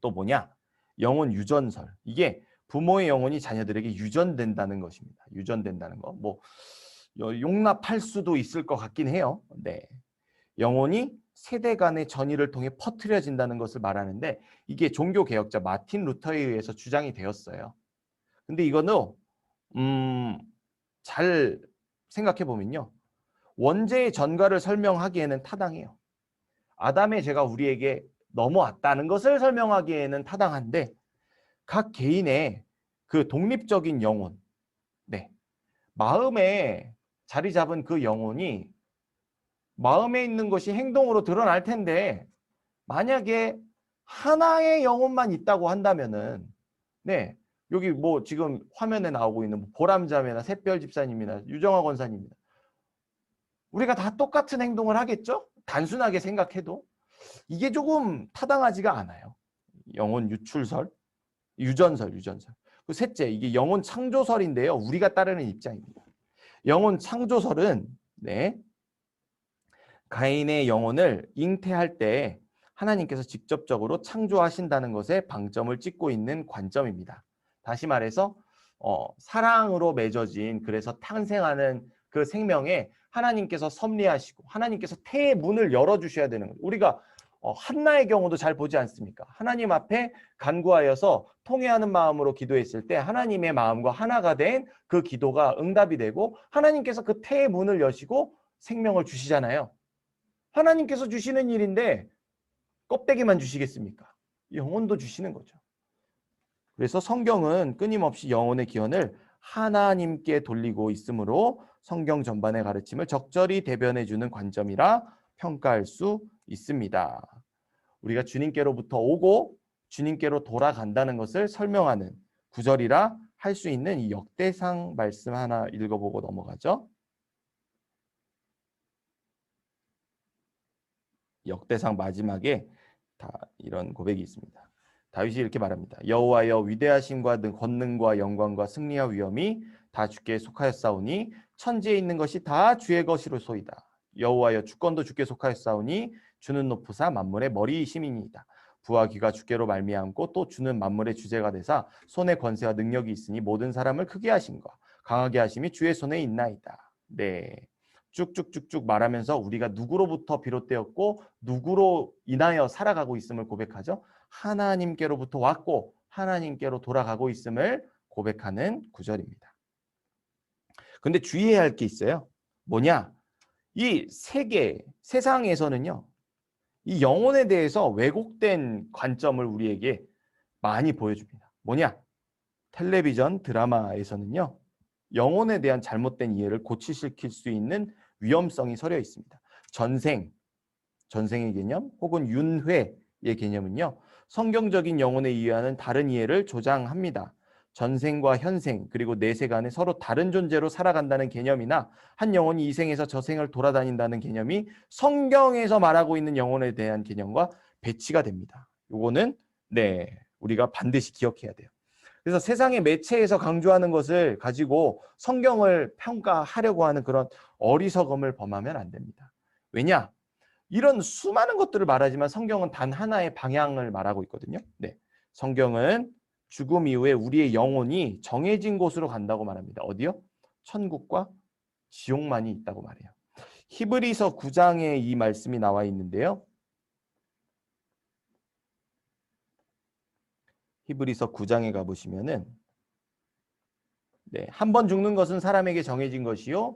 또 뭐냐? 영혼 유전설. 이게 부모의 영혼이 자녀들에게 유전된다는 것입니다. 유전된다는 거. 뭐 용납할 수도 있을 것 같긴 해요. 네. 영혼이 세대 간의 전이를 통해 퍼뜨려진다는 것을 말하는데 이게 종교 개혁자 마틴 루터에 의해서 주장이 되었어요. 근데 이거는 잘 생각해 보면요. 원죄의 전가를 설명하기에는 타당해요. 아담의 죄가 우리에게 넘어왔다는 것을 설명하기에는 타당한데 각 개인의 그 독립적인 영혼, 네, 마음에 자리 잡은 그 영혼이 마음에 있는 것이 행동으로 드러날 텐데 만약에 하나의 영혼만 있다고 한다면은 네, 여기 뭐 지금 화면에 나오고 있는 보람자매나 샛별 집사님이나 유정화 권사님이나 우리가 다 똑같은 행동을 하겠죠? 단순하게 생각해도 이게 조금 타당하지가 않아요. 영혼 유출설, 유전설. 그 셋째, 이게 영혼 창조설인데요. 우리가 따르는 입장입니다. 영혼 창조설은 네, 가인의 영혼을 잉태할 때 하나님께서 직접적으로 창조하신다는 것에 방점을 찍고 있는 관점입니다. 다시 말해서 사랑으로 맺어진 그래서 탄생하는 그 생명에 하나님께서 섭리하시고 하나님께서 태의 문을 열어주셔야 되는 거예요. 우리가 한나의 경우도 잘 보지 않습니까? 하나님 앞에 간구하여서 통회하는 마음으로 기도했을 때 하나님의 마음과 하나가 된 그 기도가 응답이 되고 하나님께서 그 태의 문을 여시고 생명을 주시잖아요. 하나님께서 주시는 일인데 껍데기만 주시겠습니까? 영혼도 주시는 거죠. 그래서 성경은 끊임없이 영혼의 기원을 하나님께 돌리고 있으므로 성경 전반의 가르침을 적절히 대변해 주는 관점이라 평가할 수 있습니다. 우리가 주님께로부터 오고 주님께로 돌아간다는 것을 설명하는 구절이라 할 수 있는 이 역대상 말씀 하나 읽어보고 넘어가죠. 역대상 마지막에 다 이런 고백이 있습니다. 다윗이 이렇게 말합니다. 여호와여 위대하심과 권능과 영광과 승리와 위엄이 다 주께 속하였사오니 천지에 있는 것이 다 주의 것이로소이다. 여호와여 주권도 주께 속하였사오니 주는 높으사 만물의 머리이심이니이다. 부와 귀가 주께로 말미암고 또 주는 만물의 주제가 되사 손에 권세와 능력이 있으니 모든 사람을 크게 하심과 강하게 하심이 주의 손에 있나이다. 네. 쭉쭉쭉쭉 말하면서 우리가 누구로부터 비롯되었고 누구로 인하여 살아가고 있음을 고백하죠. 하나님께로부터 왔고 하나님께로 돌아가고 있음을 고백하는 구절입니다. 근데 주의해야 할 게 있어요. 뭐냐? 이 세상에서는요. 이 영혼에 대해서 왜곡된 관점을 우리에게 많이 보여줍니다. 뭐냐? 텔레비전 드라마에서는요. 영혼에 대한 잘못된 이해를 고치시킬 수 있는 위험성이 서려 있습니다. 전생의 개념 혹은 윤회의 개념은요. 성경적인 영혼의 이해와는 다른 이해를 조장합니다. 전생과 현생 그리고 내세간에 서로 다른 존재로 살아간다는 개념이나 한 영혼이 이 생에서 저 생을 돌아다닌다는 개념이 성경에서 말하고 있는 영혼에 대한 개념과 배치가 됩니다. 요거는 우리가 반드시 기억해야 돼요. 그래서 세상의 매체에서 강조하는 것을 가지고 성경을 평가하려고 하는 그런 어리석음을 범하면 안 됩니다. 왜냐? 이런 수많은 것들을 말하지만 성경은 단 하나의 방향을 말하고 있거든요. 네. 성경은 죽음 이후에 우리의 영혼이 정해진 곳으로 간다고 말합니다. 어디요? 천국과 지옥만이 있다고 말해요. 히브리서 9장에 이 말씀이 나와 있는데요. 히브리서 9장에 가보시면은 네, 한 번 죽는 것은 사람에게 정해진 것이요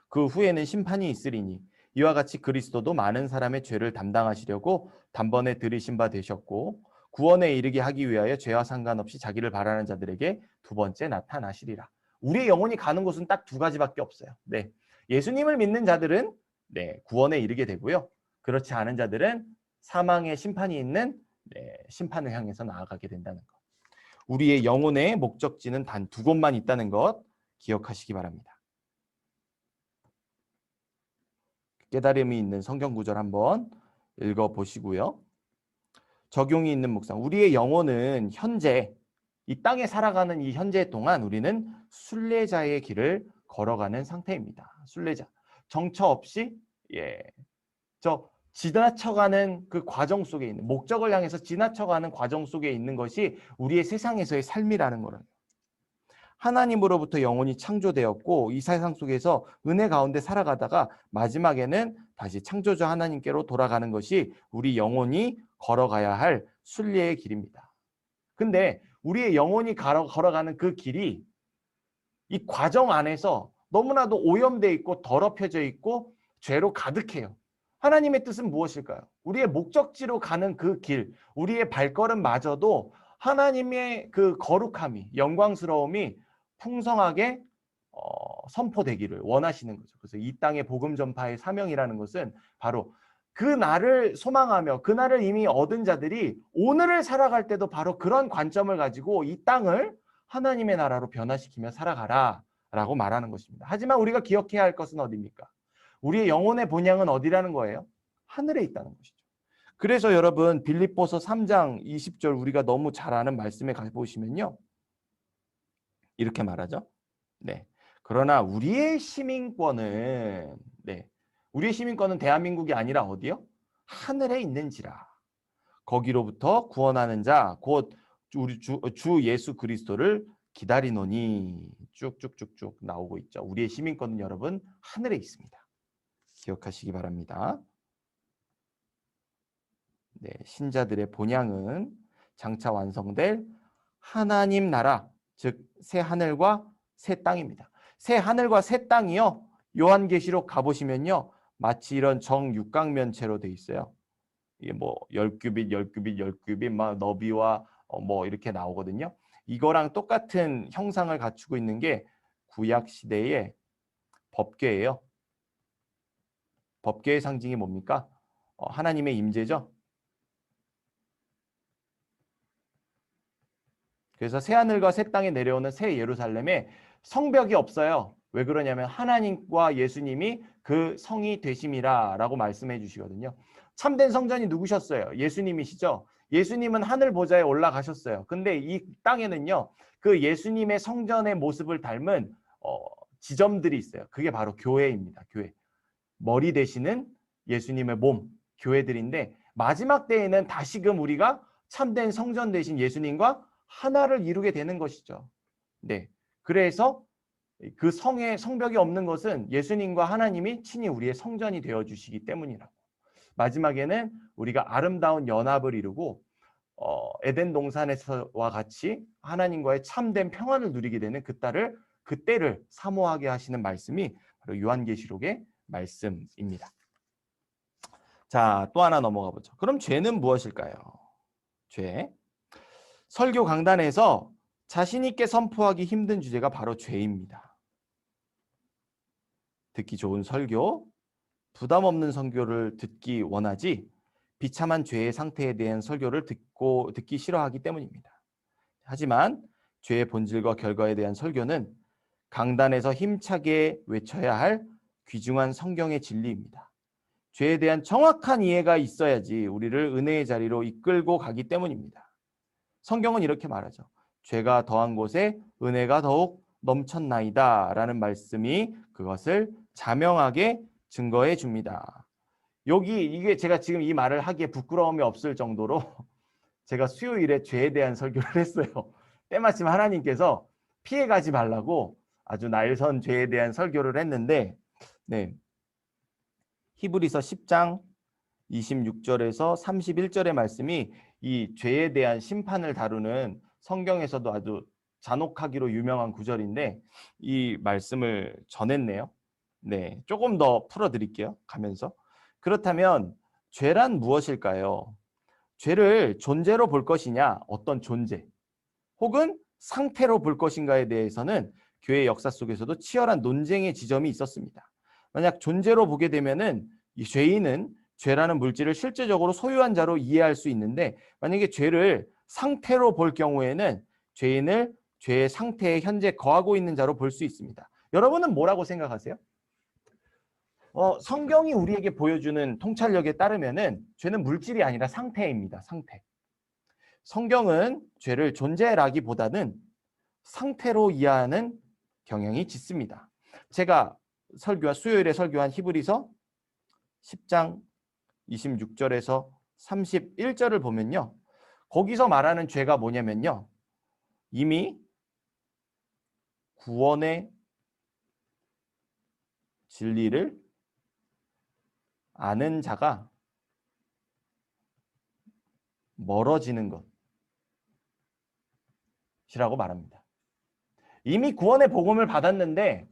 그 후에는 심판이 있으리니 이와 같이 그리스도도 많은 사람의 죄를 담당하시려고 단번에 들이신 바 되셨고 구원에 이르게 하기 위하여 죄와 상관없이 자기를 바라는 자들에게 두 번째 나타나시리라. 우리의 영혼이 가는 곳은 딱 두 가지밖에 없어요. 네, 예수님을 믿는 자들은 네, 구원에 이르게 되고요. 그렇지 않은 자들은 사망의 심판이 있는 네, 심판을 향해서 나아가게 된다는 것. 우리의 영혼의 목적지는 단 두 곳만 있다는 것 기억하시기 바랍니다. 깨달음이 있는 성경 구절 한번 읽어보시고요. 적용이 있는 묵상. 우리의 영혼은 현재 이 땅에 살아가는 이 현재 동안 우리는 순례자의 길을 걸어가는 상태입니다. 순례자. 정처 없이 지나쳐가는 그 과정 속에 있는 목적을 향해서 지나쳐가는 과정 속에 있는 것이 우리의 세상에서의 삶이라는 거예요. 하나님으로부터 영혼이 창조되었고 이 세상 속에서 은혜 가운데 살아가다가 마지막에는 다시 창조주 하나님께로 돌아가는 것이 우리 영혼이 걸어가야 할 순례의 길입니다. 근데 우리의 영혼이 걸어가는 그 길이 이 과정 안에서 너무나도 오염되어 있고 더럽혀져 있고 죄로 가득해요. 하나님의 뜻은 무엇일까요? 우리의 목적지로 가는 그 길, 우리의 발걸음마저도 하나님의 그 거룩함이, 영광스러움이 풍성하게 선포되기를 원하시는 거죠. 그래서 이 땅의 복음 전파의 사명이라는 것은 바로 그 날을 소망하며 그 날을 이미 얻은 자들이 오늘을 살아갈 때도 바로 그런 관점을 가지고 이 땅을 하나님의 나라로 변화시키며 살아가라 라고 말하는 것입니다. 하지만 우리가 기억해야 할 것은 어디입니까? 우리의 영혼의 본향은 어디라는 거예요? 하늘에 있다는 것이죠. 그래서 여러분 빌립보서 3장 20절 우리가 너무 잘 아는 말씀에 가보시면요. 이렇게 말하죠. 네. 그러나 우리의 시민권은 우리의 시민권은 대한민국이 아니라 어디요? 하늘에 있는지라. 거기로부터 구원하는 자 곧 우리 주 예수 그리스도를 기다리노니 쭉쭉쭉쭉 나오고 있죠. 우리의 시민권은 여러분 하늘에 있습니다. 기억하시기 바랍니다. 네, 신자들의 본향은 장차 완성될 하나님 나라, 즉 새 하늘과 새 땅입니다. 새 하늘과 새 땅이요. 요한계시록 가보시면요. 마치 이런 정육각면체로 돼 있어요. 이게 뭐 10규빗, 10규빗, 10규빗 막 너비와 뭐 이렇게 나오거든요. 이거랑 똑같은 형상을 갖추고 있는 게 구약 시대의 법궤예요. 법궤의 상징이 뭡니까? 하나님의 임재죠. 그래서 새 하늘과 새 땅에 내려오는 새 예루살렘에 성벽이 없어요. 왜 그러냐면 하나님과 예수님이 그 성이 되심이라 라고 말씀해 주시거든요. 참된 성전이 누구셨어요? 예수님이시죠. 예수님은 하늘 보좌에 올라가셨어요. 근데 이 땅에는요. 그 예수님의 성전의 모습을 닮은 지점들이 있어요. 그게 바로 교회입니다. 교회. 머리 되시는 예수님의 몸, 교회들인데 마지막 때에는 다시금 우리가 참된 성전 되신 예수님과 하나를 이루게 되는 것이죠. 네. 그래서 그 성벽이 없는 것은 예수님과 하나님이 친히 우리의 성전이 되어 주시기 때문이라고. 마지막에는 우리가 아름다운 연합을 이루고 에덴 동산에서와 같이 하나님과의 참된 평안을 누리게 되는 그때를 사모하게 하시는 말씀이 바로 요한계시록의 말씀입니다. 자, 또 하나 넘어가 보죠. 그럼 죄는 무엇일까요? 죄. 설교 강단에서 자신 있게 선포하기 힘든 주제가 바로 죄입니다. 듣기 좋은 설교, 부담 없는 설교를 듣기 원하지 비참한 죄의 상태에 대한 설교를 듣기 싫어하기 때문입니다. 하지만 죄의 본질과 결과에 대한 설교는 강단에서 힘차게 외쳐야 할 귀중한 성경의 진리입니다. 죄에 대한 정확한 이해가 있어야지 우리를 은혜의 자리로 이끌고 가기 때문입니다. 성경은 이렇게 말하죠. 죄가 더한 곳에 은혜가 더욱 넘쳤나이다 라는 말씀이 그것을 자명하게 증거해 줍니다. 이게 제가 지금 이 말을 하기에 부끄러움이 없을 정도로 제가 수요일에 죄에 대한 설교를 했어요. 때마침 하나님께서 피해가지 말라고 아주 날선 죄에 대한 설교를 했는데 네. 히브리서 10장 26절에서 31절의 말씀이 이 죄에 대한 심판을 다루는 성경에서도 아주 잔혹하기로 유명한 구절인데 이 말씀을 전했네요. 네, 조금 더 풀어드릴게요. 가면서. 그렇다면 죄란 무엇일까요? 죄를 존재로 볼 것이냐, 어떤 존재, 혹은 상태로 볼 것인가에 대해서는 교회 역사 속에서도 치열한 논쟁의 지점이 있었습니다. 만약 존재로 보게 되면은 이 죄인은 죄라는 물질을 실제적으로 소유한 자로 이해할 수 있는데, 만약에 죄를 상태로 볼 경우에는 죄인을 죄의 상태에 현재 거하고 있는 자로 볼 수 있습니다. 여러분은 뭐라고 생각하세요? 성경이 우리에게 보여주는 통찰력에 따르면은 죄는 물질이 아니라 상태입니다. 상태. 성경은 죄를 존재라기보다는 상태로 이해하는 경향이 짙습니다. 제가 수요일에 설교한 히브리서 10장 26절에서 31절을 보면요. 거기서 말하는 죄가 뭐냐면요. 이미 구원의 진리를 아는 자가 멀어지는 것이라고 말합니다. 이미 구원의 복음을 받았는데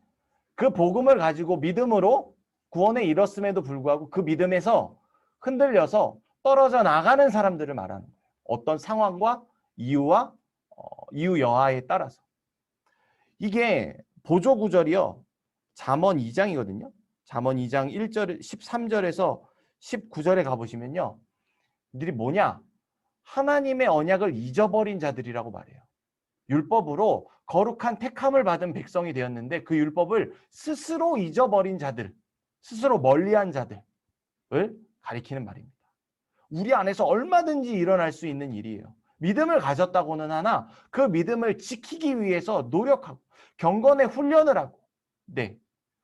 그 복음을 가지고 믿음으로 구원에 이뤘음에도 불구하고 그 믿음에서 흔들려서 떨어져 나가는 사람들을 말하는 거예요. 어떤 상황과 이유와 이유 여하에 따라서. 이게 보조 구절이요. 잠언 2장이거든요. 잠언 2장 1절 13절에서 19절에 가보시면요. 이들이 뭐냐? 하나님의 언약을 잊어버린 자들이라고 말해요. 율법으로 거룩한 택함을 받은 백성이 되었는데 그 율법을 스스로 잊어버린 자들, 스스로 멀리한 자들을 가리키는 말입니다. 우리 안에서 얼마든지 일어날 수 있는 일이에요. 믿음을 가졌다고는 하나 그 믿음을 지키기 위해서 노력하고 경건의 훈련을 하고, 네,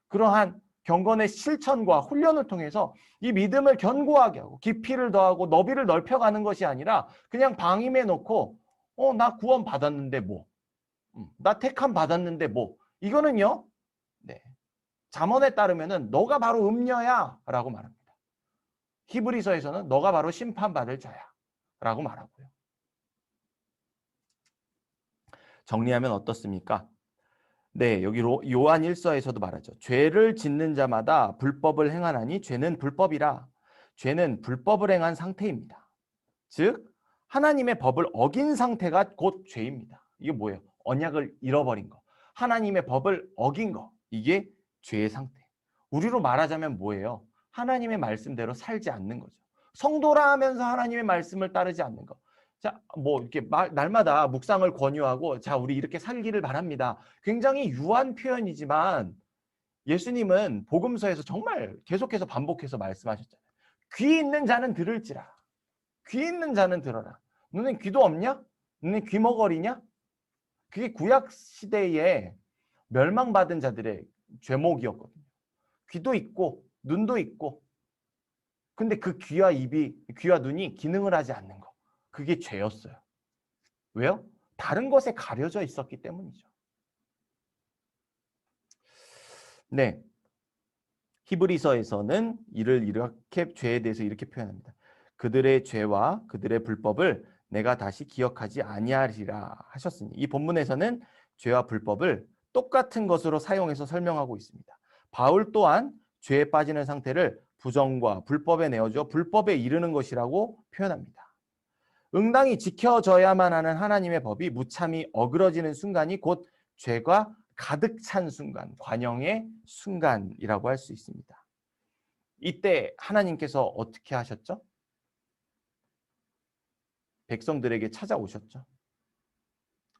그러한 경건의 실천과 훈련을 통해서 이 믿음을 견고하게 하고 깊이를 더하고 너비를 넓혀가는 것이 아니라 그냥 방임해 놓고 나 구원 받았는데 뭐, 나 택함 받았는데 뭐, 이거는요, 네, 잠언에 따르면은 너가 바로 음녀야라고 말합니다. 히브리서에서는 너가 바로 심판받을 자야라고 말하고요. 정리하면 어떻습니까? 네, 여기 요한 1서에서도 말하죠. 죄를 짓는 자마다 불법을 행하나니 죄는 불법이라. 죄는 불법을 행한 상태입니다. 즉 하나님의 법을 어긴 상태가 곧 죄입니다. 이게 뭐예요? 언약을 잃어버린 거. 하나님의 법을 어긴 거. 이게 죄의 상태. 우리로 말하자면 뭐예요? 하나님의 말씀대로 살지 않는 거죠. 성도라 하면서 하나님의 말씀을 따르지 않는 거. 자, 뭐 이렇게 날마다 묵상을 권유하고 자, 우리 이렇게 살기를 바랍니다. 굉장히 유한 표현이지만 예수님은 복음서에서 정말 계속해서 반복해서 말씀하셨잖아요. 귀 있는 자는 들을지라. 귀 있는 자는 들어라. 너네 귀도 없냐? 너네 귀머거리냐? 그게 구약 시대에 멸망받은 자들의 죄목이었거든요. 귀도 있고 눈도 있고, 근데 그 귀와 눈이 기능을 하지 않는 거. 그게 죄였어요. 왜요? 다른 것에 가려져 있었기 때문이죠. 네. 히브리서에서는 이를 이렇게 죄에 대해서 이렇게 표현합니다. 그들의 죄와 그들의 불법을 내가 다시 기억하지 아니하리라 하셨으니, 이 본문에서는 죄와 불법을 똑같은 것으로 사용해서 설명하고 있습니다. 바울 또한 죄에 빠지는 상태를 부정과 불법에 내어줘 불법에 이르는 것이라고 표현합니다. 응당이 지켜져야만 하는 하나님의 법이 무참히 어그러지는 순간이 곧 죄가 가득 찬 순간, 관영의 순간이라고 할 수 있습니다. 이때 하나님께서 어떻게 하셨죠? 백성들에게 찾아오셨죠.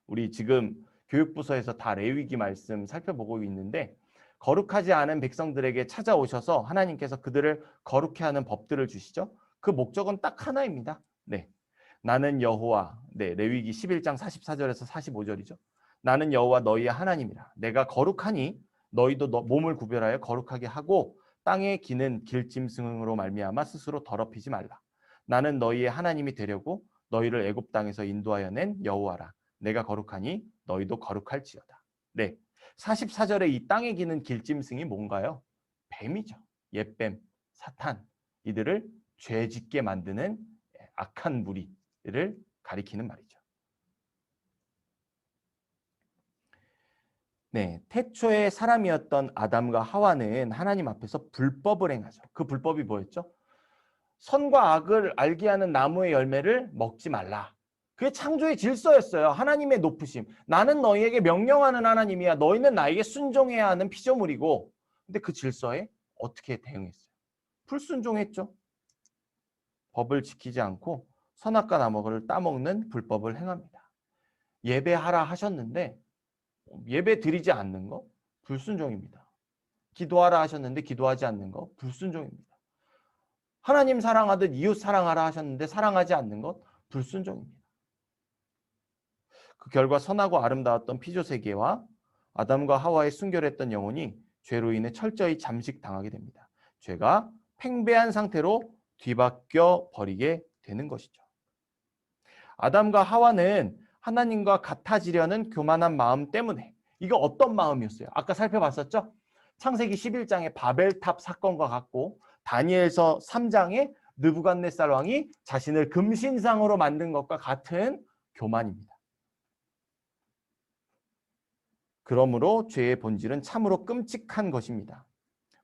우리 지금 교육부서에서 다 레위기 말씀 살펴보고 있는데, 거룩하지 않은 백성들에게 찾아오셔서 하나님께서 그들을 거룩해 하는 법들을 주시죠. 그 목적은 딱 하나입니다. 네, 나는 여호와. 네, 레위기 11장 44절에서 45절이죠. 나는 여호와 너희의 하나님이라. 내가 거룩하니 너희도 몸을 구별하여 거룩하게 하고 땅에 기는 길짐승으로 말미암아 스스로 더럽히지 말라. 나는 너희의 하나님이 되려고 너희를 애굽 땅에서 인도하여 낸 여호와라. 내가 거룩하니 너희도 거룩할지어다. 네, 44절에 이 땅에 기는 길짐승이 뭔가요? 뱀이죠. 옛뱀, 사탄. 이들을 죄짓게 만드는 악한 무리를 가리키는 말이죠. 네, 태초에 사람이었던 아담과 하와는 하나님 앞에서 불법을 행하죠. 그 불법이 뭐였죠? 선과 악을 알게 하는 나무의 열매를 먹지 말라. 그게 창조의 질서였어요. 하나님의 높으심. 나는 너희에게 명령하는 하나님이야. 너희는 나에게 순종해야 하는 피조물이고. 근데 그 질서에 어떻게 대응했어요? 불순종했죠. 법을 지키지 않고 선악과 나무를 따먹는 불법을 행합니다. 예배하라 하셨는데 예배 드리지 않는 거 불순종입니다. 기도하라 하셨는데 기도하지 않는 거 불순종입니다. 하나님 사랑하듯 이웃 사랑하라 하셨는데 사랑하지 않는 것 불순종입니다. 그 결과 선하고 아름다웠던 피조 세계와 아담과 하와의 순결했던 영혼이 죄로 인해 철저히 잠식당하게 됩니다. 죄가 팽배한 상태로 뒤바뀌어 버리게 되는 것이죠. 아담과 하와는 하나님과 같아지려는 교만한 마음 때문에, 이거 어떤 마음이었어요? 아까 살펴봤었죠? 창세기 11장의 바벨탑 사건과 같고 다니엘서 3장의 느부갓네살 왕이 자신을 금신상으로 만든 것과 같은 교만입니다. 그러므로 죄의 본질은 참으로 끔찍한 것입니다.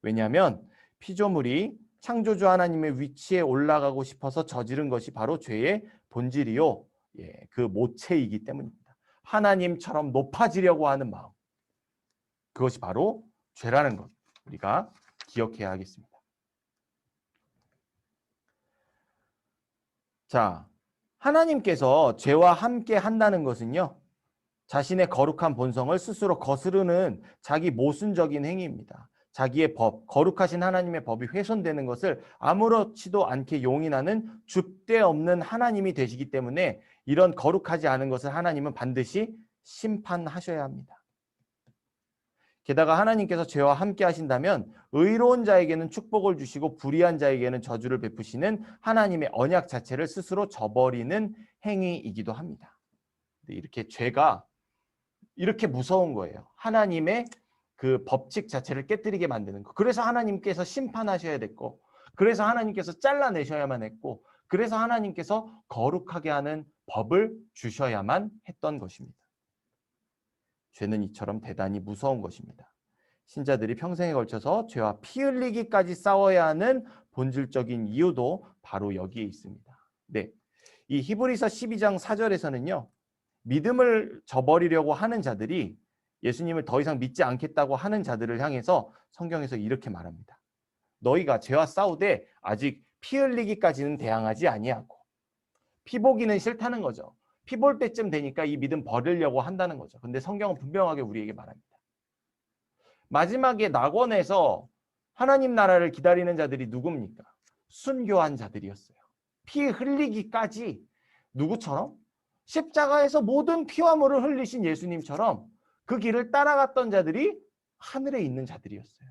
왜냐하면 피조물이 창조주 하나님의 위치에 올라가고 싶어서 저지른 것이 바로 죄의 본질이요, 그 모체이기 때문입니다. 하나님처럼 높아지려고 하는 마음, 그것이 바로 죄라는 것, 우리가 기억해야 하겠습니다. 자, 하나님께서 죄와 함께 한다는 것은요, 자신의 거룩한 본성을 스스로 거스르는 자기 모순적인 행위입니다. 자기의 법, 거룩하신 하나님의 법이 훼손되는 것을 아무렇지도 않게 용인하는 줏대 없는 하나님이 되시기 때문에 이런 거룩하지 않은 것을 하나님은 반드시 심판하셔야 합니다. 게다가 하나님께서 죄와 함께 하신다면 의로운 자에게는 축복을 주시고 불의한 자에게는 저주를 베푸시는 하나님의 언약 자체를 스스로 저버리는 행위이기도 합니다. 이렇게 죄가 이렇게 무서운 거예요. 하나님의 그 법칙 자체를 깨뜨리게 만드는 거. 그래서 하나님께서 심판하셔야 됐고, 그래서 하나님께서 잘라내셔야만 했고, 그래서 하나님께서 거룩하게 하는 법을 주셔야만 했던 것입니다. 죄는 이처럼 대단히 무서운 것입니다. 신자들이 평생에 걸쳐서 죄와 피 흘리기까지 싸워야 하는 본질적인 이유도 바로 여기에 있습니다. 네, 이 히브리서 12장 4절에서는요. 믿음을 저버리려고 하는 자들이, 예수님을 더 이상 믿지 않겠다고 하는 자들을 향해서 성경에서 이렇게 말합니다. 너희가 죄와 싸우되 아직 피 흘리기까지는 대항하지 아니하고, 피 보기는 싫다는 거죠. 피 볼 때쯤 되니까 이 믿음 버리려고 한다는 거죠. 근데 성경은 분명하게 우리에게 말합니다. 마지막에 낙원에서 하나님 나라를 기다리는 자들이 누굽니까? 순교한 자들이었어요. 피 흘리기까지 누구처럼? 십자가에서 모든 피와 물을 흘리신 예수님처럼 그 길을 따라갔던 자들이 하늘에 있는 자들이었어요.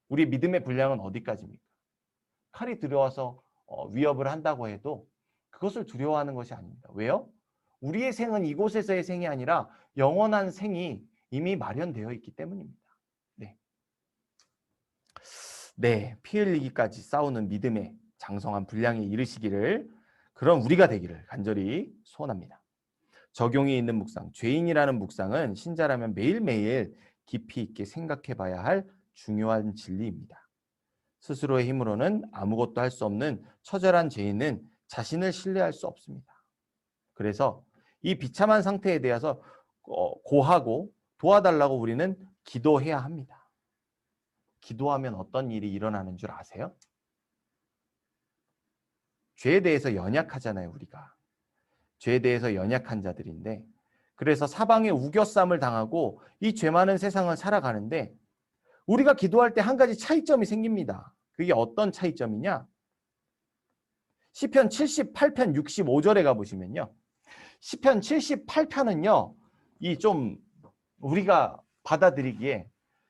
우리 믿음의 분량은 어디까지입니까? 칼이 들어와서 위협을 한다고 해도 그것을 두려워하는 것이 아닙니다. 왜요? 우리의 생은 이곳에서의 생이 아니라 영원한 생이 이미 마련되어 있기 때문입니다. 네, 피 흘리기까지 싸우는 믿음의 장성한 분량에 이르시기를, 그런 우리가 되기를 간절히 소원합니다. 적용이 있는 묵상, 죄인이라는 묵상은 신자라면 매일매일 깊이 있게 생각해 봐야 할 중요한 진리입니다. 스스로의 힘으로는 아무것도 할 수 없는 처절한 죄인은 자신을 신뢰할 수 없습니다. 그래서 이 비참한 상태에 대해서 고하고 도와달라고 우리는 기도해야 합니다. 기도하면 어떤 일이 일어나는 줄 아세요? 죄에 대해서 연약하잖아요, 우리가. 죄에 대해서 연약한 자들인데, 그래서 사방에 우겨쌈을 당하고 이 죄 많은 세상을 살아가는데, 우리가 기도할 때 한 가지 차이점이 생깁니다. 그게 어떤 차이점이냐? 시편 78편 65절에 가보시면요. 시편 78편은요, 이 좀 우리가 받아들이기에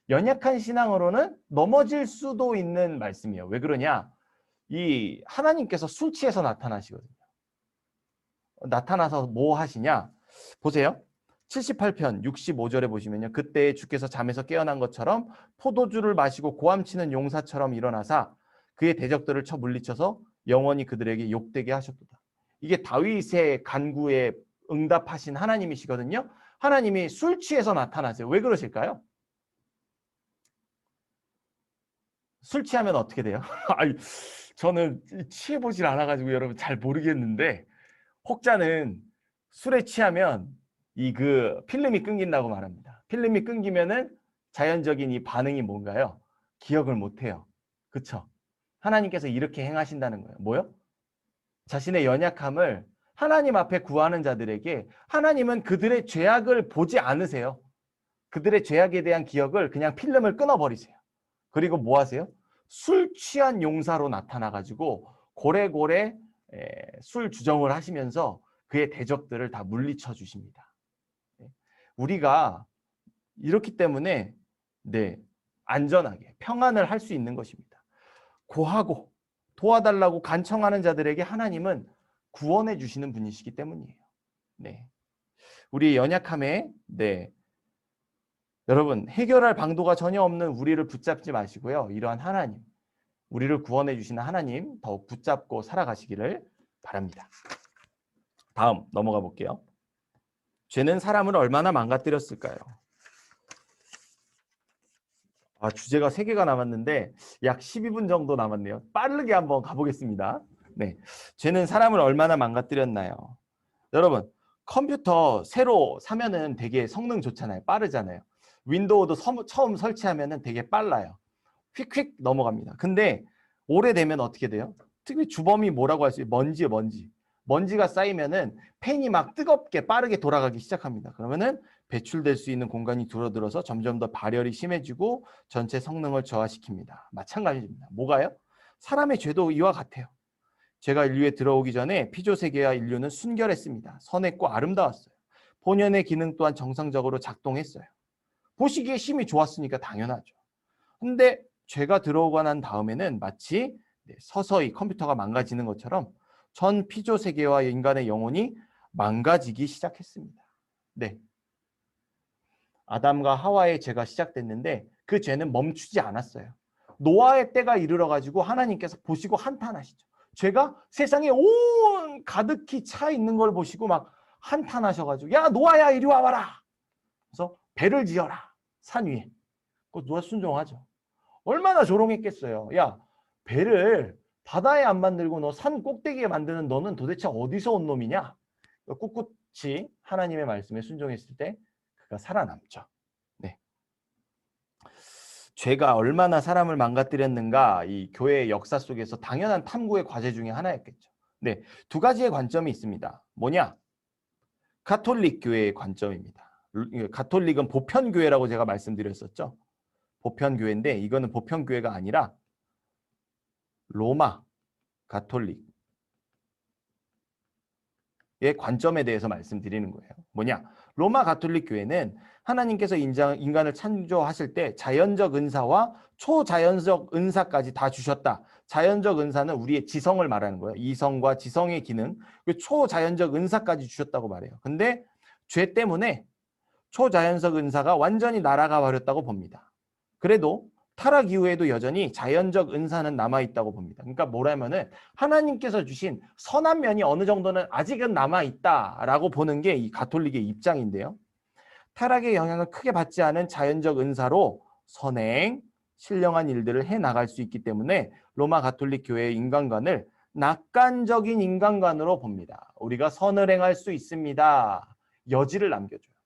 연약한 신앙으로는 넘어질 수도 있는 말씀이에요. 왜 그러냐? 이 하나님께서 술 취해서 나타나시거든요. 나타나서 뭐 하시냐? 보세요. 78편 65절에 보시면요. 그때 주께서 잠에서 깨어난 것처럼 포도주를 마시고 고함치는 용사처럼 일어나사 그의 대적들을 쳐 물리쳐서 영원히 그들에게 욕되게 하셨도다. 이게 다윗의 간구에 응답하신 하나님이시거든요. 하나님이 술 취해서 나타나세요. 왜 그러실까요? 술 취하면 어떻게 돼요? 아니, 저는 취해보질 않아가지고 여러분 잘 모르겠는데 혹자는 술에 취하면 이 그 필름이 끊긴다고 말합니다. 필름이 끊기면은 자연적인 이 반응이 뭔가요? 기억을 못해요. 그쵸? 하나님께서 이렇게 행하신다는 거예요. 뭐요? 자신의 연약함을 하나님 앞에 구하는 자들에게 하나님은 그들의 죄악을 보지 않으세요. 그들의 죄악에 대한 기억을 그냥 필름을 끊어버리세요. 그리고 뭐 하세요? 술 취한 용사로 나타나가지고 고래고래 술 주정을 하시면서 그의 대적들을 다 물리쳐 주십니다. 우리가 이렇기 때문에 네, 안전하게 평안을 할 수 있는 것입니다. 고하고 도와달라고 간청하는 자들에게 하나님은 구원해 주시는 분이시기 때문이에요. 네, 우리의 연약함에 네, 여러분 해결할 방도가 전혀 없는 우리를 붙잡지 마시고요. 이러한 하나님, 우리를 구원해 주시는 하나님 더욱 붙잡고 살아가시기를 바랍니다. 다음 넘어가 볼게요. 죄는 사람을 얼마나 망가뜨렸을까요? 주제가 3개가 남았는데 약 12분 정도 남았네요. 빠르게 한번 가보겠습니다. 네, 죄는 사람을 얼마나 망가뜨렸나요? 여러분, 컴퓨터 새로 사면은 되게 성능 좋잖아요. 빠르잖아요. 윈도우도 처음 설치하면은 되게 빨라요. 휙휙 넘어갑니다. 근데 오래되면 어떻게 돼요? 특히 주범이 뭐라고 할 수 있어요? 먼지요, 먼지. 먼지가 쌓이면은 팬이 막 뜨겁게 빠르게 돌아가기 시작합니다. 그러면은 배출될 수 있는 공간이 줄어들어서 점점 더 발열이 심해지고 전체 성능을 저하시킵니다. 마찬가지입니다. 뭐가요? 사람의 죄도 이와 같아요. 죄가 인류에 들어오기 전에 피조 세계와 인류는 순결했습니다. 선했고 아름다웠어요. 본연의 기능 또한 정상적으로 작동했어요. 보시기에 힘이 좋았으니까 당연하죠. 근데 죄가 들어오고 난 다음에는 마치 서서히 컴퓨터가 망가지는 것처럼 전 피조 세계와 인간의 영혼이 망가지기 시작했습니다. 네. 아담과 하와의 죄가 시작됐는데 그 죄는 멈추지 않았어요. 노아의 때가 이르러 가지고 하나님께서 보시고 한탄하시죠. 죄가 세상에 온 가득히 차 있는 걸 보시고 막 한탄하셔가지고 야 노아야 이리 와봐라. 그래서 배를 지어라 산 위에. 그 노아 순종하죠. 얼마나 조롱했겠어요. 야 배를 바다에 안 만들고 너 산 꼭대기에 만드는 너는 도대체 어디서 온 놈이냐? 꿋꿋이 하나님의 말씀에 순종했을 때 그가 살아남죠. 네. 죄가 얼마나 사람을 망가뜨렸는가 이 교회의 역사 속에서 당연한 탐구의 과제 중에 하나였겠죠. 네, 2가지의 관점이 있습니다. 뭐냐? 가톨릭 교회의 관점입니다. 가톨릭은 보편교회라고 제가 말씀드렸었죠. 보편교회인데 이거는 보편교회가 아니라 로마 가톨릭의 관점에 대해서 말씀드리는 거예요. 뭐냐? 로마 가톨릭 교회는 하나님께서 인간을 창조하실 때 자연적 은사와 초자연적 은사까지 다 주셨다. 자연적 은사는 우리의 지성을 말하는 거예요. 이성과 지성의 기능, 그 초자연적 은사까지 주셨다고 말해요. 근데 죄 때문에 초자연적 은사가 완전히 날아가 버렸다고 봅니다. 그래도 타락 이후에도 여전히 자연적 은사는 남아있다고 봅니다. 그러니까 뭐라면은 하나님께서 주신 선한 면이 어느 정도는 아직은 남아있다라고 보는 게 이 가톨릭의 입장인데요. 타락의 영향을 크게 받지 않은 자연적 은사로 선행, 신령한 일들을 해나갈 수 있기 때문에 로마 가톨릭 교회의 인간관을 낙관적인 인간관으로 봅니다. 우리가 선을 행할 수 있습니다. 여지를 남겨줘요.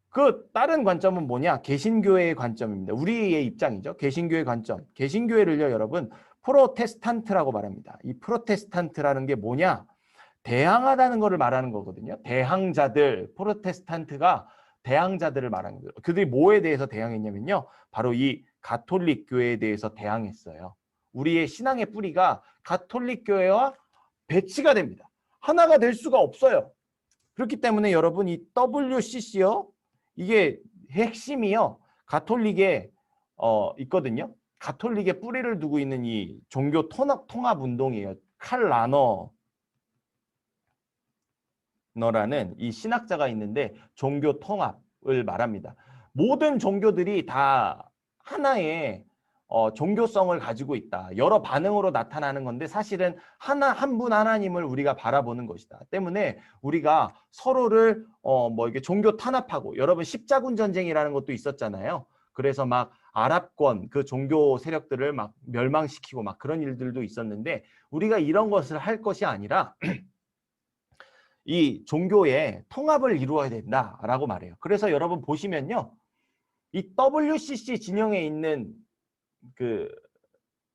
그 다른 관점은 뭐냐? 개신교회의 관점입니다. 우리의 입장이죠. 개신교의 관점. 개신교회를요, 여러분, 프로테스탄트라고 말합니다. 이 프로테스탄트라는 게 뭐냐? 대항하다는 것을 말하는 거거든요. 대항자들, 프로테스탄트가 대항자들을 말하는 거예요. 그들이 뭐에 대해서 대항했냐면요. 바로 이 가톨릭 교회에 대해서 대항했어요. 우리의 신앙의 뿌리가 가톨릭 교회와 배치가 됩니다. 하나가 될 수가 없어요. 그렇기 때문에 여러분 이 WCC요. 이게 핵심이요. 가톨릭에 있거든요. 가톨릭의 뿌리를 두고 있는 이 종교 통합 운동이에요. 칼 라너라는 이 신학자가 있는데 종교 통합을 말합니다. 모든 종교들이 다 하나의 종교성을 가지고 있다. 여러 반응으로 나타나는 건데 사실은 한 분 하나님을 우리가 바라보는 것이다. 때문에 우리가 서로를 이게 종교 탄압하고 여러분 십자군 전쟁이라는 것도 있었잖아요. 그래서 막 아랍권 그 종교 세력들을 막 멸망시키고 막 그런 일들도 있었는데 우리가 이런 것을 할 것이 아니라 이 종교의 통합을 이루어야 된다라고 말해요. 그래서 여러분 보시면요. 이 WCC 진영에 있는 그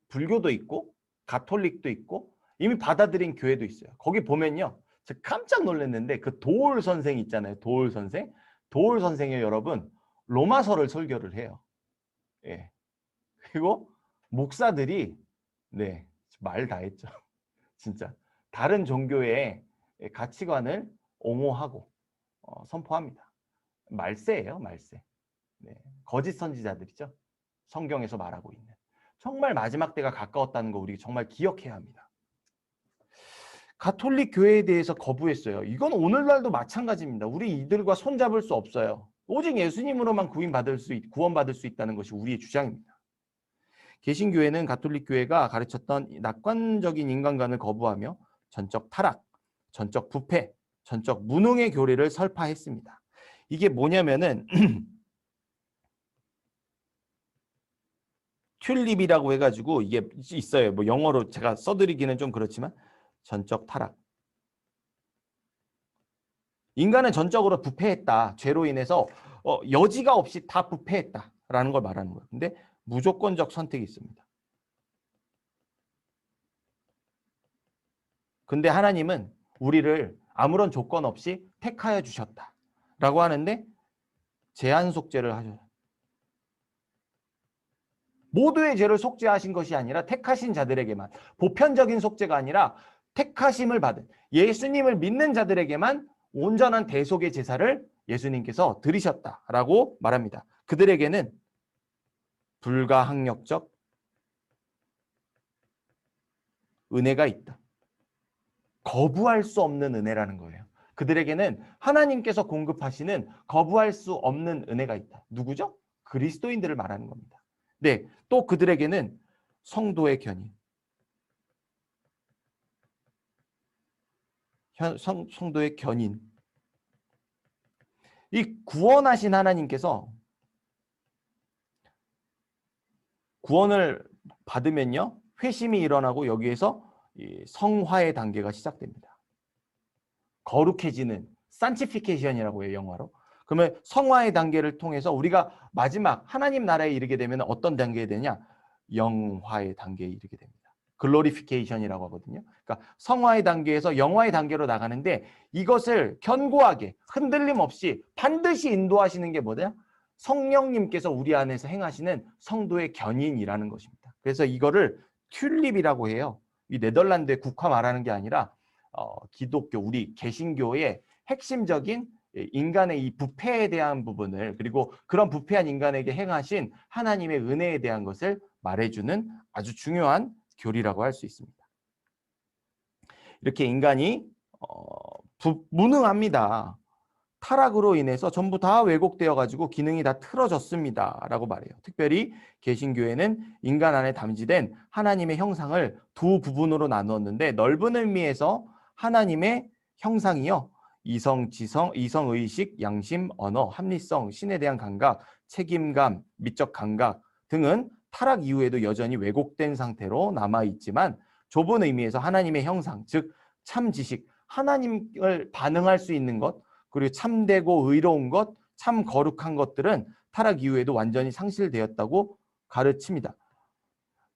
불교도 있고 가톨릭도 있고 이미 받아들인 교회도 있어요. 거기 보면요. 제가 깜짝 놀랐는데 그 도올 선생 있잖아요. 도올 선생. 도올 선생이 여러분 로마서를 설교를 해요. 예. 그리고 목사들이 네, 말 다 했죠. 진짜 다른 종교의 가치관을 옹호하고 선포합니다. 말세예요, 말세. 네, 거짓 선지자들이죠. 성경에서 말하고 있는. 정말 마지막 때가 가까웠다는 거 우리 정말 기억해야 합니다. 가톨릭 교회에 대해서 거부했어요. 이건 오늘날도 마찬가지입니다. 우리 이들과 손잡을 수 없어요. 오직 예수님으로만 구원받을 수 있다는 것이 우리의 주장입니다. 개신교회는 가톨릭 교회가 가르쳤던 낙관적인 인간관을 거부하며 전적 타락, 전적 부패, 전적 무능의 교리를 설파했습니다. 이게 뭐냐면은 튤립이라고 해가지고 이게 있어요. 뭐 영어로 제가 써드리기는 좀 그렇지만 전적 타락. 인간은 전적으로 부패했다. 죄로 인해서 여지가 없이 다 부패했다라는 걸 말하는 거예요. 근데 무조건적 선택이 있습니다. 근데 하나님은 우리를 아무런 조건 없이 택하여 주셨다라고 하는데 제한 속죄를 하셔요. 모두의 죄를 속죄하신 것이 아니라 택하신 자들에게만, 보편적인 속죄가 아니라 택하심을 받은 예수님을 믿는 자들에게만 온전한 대속의 제사를 예수님께서 드리셨다라고 말합니다. 그들에게는 불가항력적 은혜가 있다. 거부할 수 없는 은혜라는 거예요. 그들에게는 하나님께서 공급하시는 거부할 수 없는 은혜가 있다. 누구죠? 그리스도인들을 말하는 겁니다. 네, 또 그들에게는 성도의 견인. 성도의 견인. 이 구원하신 하나님께서 구원을 받으면요. 회심이 일어나고 여기에서 이 성화의 단계가 시작됩니다. 거룩해지는 산티피케이션이라고 해요. 영어로. 그러면 성화의 단계를 통해서 우리가 마지막 하나님 나라에 이르게 되면 어떤 단계에 되냐? 영화의 단계에 이르게 됩니다. 글로리피케이션이라고 하거든요. 그러니까 성화의 단계에서 영화의 단계로 나가는데 이것을 견고하게 흔들림 없이 반드시 인도하시는 게 뭐냐? 성령님께서 우리 안에서 행하시는 성도의 견인이라는 것입니다. 그래서 이거를 튤립이라고 해요. 이 네덜란드의 국화 말하는 게 아니라 기독교, 우리 개신교의 핵심적인 인간의 이 부패에 대한 부분을 그리고 그런 부패한 인간에게 행하신 하나님의 은혜에 대한 것을 말해주는 아주 중요한 교리라고 할 수 있습니다. 이렇게 인간이 무능합니다. 타락으로 인해서 전부 다 왜곡되어 가지고 기능이 다 틀어졌습니다 라고 말해요. 특별히 개신교회는 인간 안에 담지된 하나님의 형상을 두 부분으로 나누었는데 넓은 의미에서 하나님의 형상이요. 이성, 지성, 이성의식, 양심, 언어, 합리성, 신에 대한 감각, 책임감, 미적 감각 등은 타락 이후에도 여전히 왜곡된 상태로 남아있지만 좁은 의미에서 하나님의 형상, 즉 참지식, 하나님을 반응할 수 있는 것, 그리고 참되고 의로운 것, 참 거룩한 것들은 타락 이후에도 완전히 상실되었다고 가르칩니다.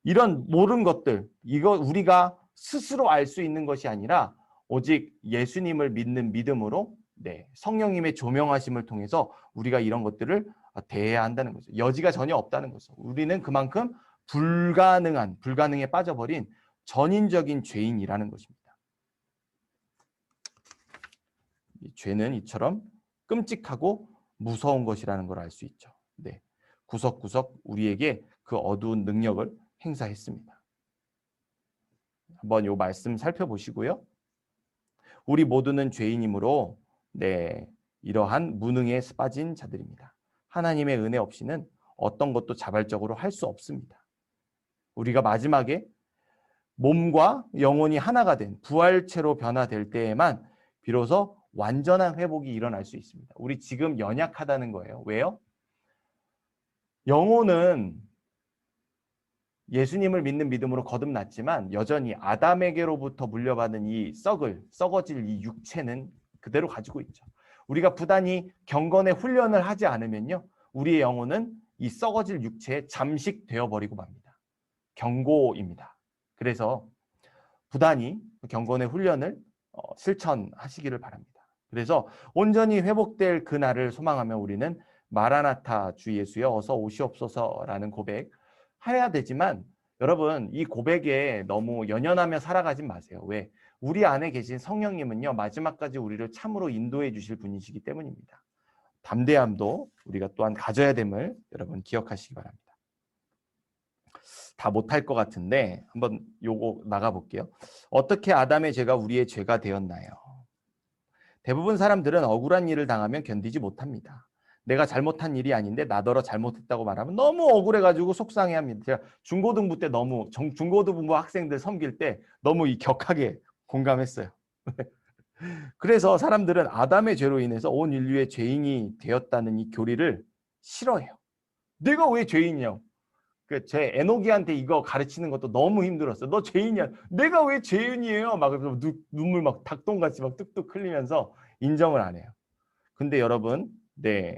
이런 모든 것들, 이거 우리가 스스로 알 수 있는 것이 아니라 오직 예수님을 믿는 믿음으로 성령님의 조명하심을 통해서 우리가 이런 것들을 대해야 한다는 거죠. 여지가 전혀 없다는 거죠. 우리는 그만큼 불가능에 빠져버린 전인적인 죄인이라는 것입니다. 죄는 이처럼 끔찍하고 무서운 것이라는 걸 알 수 있죠. 네, 구석구석 우리에게 그 어두운 능력을 행사했습니다. 한번 이 말씀 살펴보시고요. 우리 모두는 죄인이므로 이러한 무능에 빠진 자들입니다. 하나님의 은혜 없이는 어떤 것도 자발적으로 할 수 없습니다. 우리가 마지막에 몸과 영혼이 하나가 된 부활체로 변화될 때에만 비로소 완전한 회복이 일어날 수 있습니다. 우리 지금 연약하다는 거예요. 왜요? 영혼은 예수님을 믿는 믿음으로 거듭났지만 여전히 아담에게로부터 물려받은 이 썩어질 이 육체는 그대로 가지고 있죠. 우리가 부단히 경건의 훈련을 하지 않으면요, 우리의 영혼은 이 썩어질 육체에 잠식되어 버리고 맙니다. 경고입니다. 그래서 부단히 경건의 훈련을 실천하시기를 바랍니다. 그래서 온전히 회복될 그날을 소망하며 우리는 마라나타 주 예수여 어서 오시옵소서라는 고백 해야 되지만, 여러분 이 고백에 너무 연연하며 살아가지 마세요. 왜? 우리 안에 계신 성령님은요, 마지막까지 우리를 참으로 인도해 주실 분이시기 때문입니다. 담대함도 우리가 또한 가져야 됨을 여러분 기억하시기 바랍니다. 다 못할 것 같은데 한번 요거 나가볼게요. 어떻게 아담의 죄가 우리의 죄가 되었나요? 대부분 사람들은 억울한 일을 당하면 견디지 못합니다. 내가 잘못한 일이 아닌데 나더러 잘못했다고 말하면 너무 억울해가지고 속상해합니다. 제가 중고등부 때 너무 중고등부 학생들 섬길 때 너무 이 격하게 공감했어요. 그래서 사람들은 아담의 죄로 인해서 온 인류의 죄인이 되었다는 이 교리를 싫어해요. 내가 왜 죄인이냐고. 제 에노기한테 이거 가르치는 것도 너무 힘들었어. 너 죄인이야. 내가 왜 죄인이에요? 막 눈물 막 닭똥같이 막 뚝뚝 흘리면서 인정을 안 해요. 근데 여러분, 네,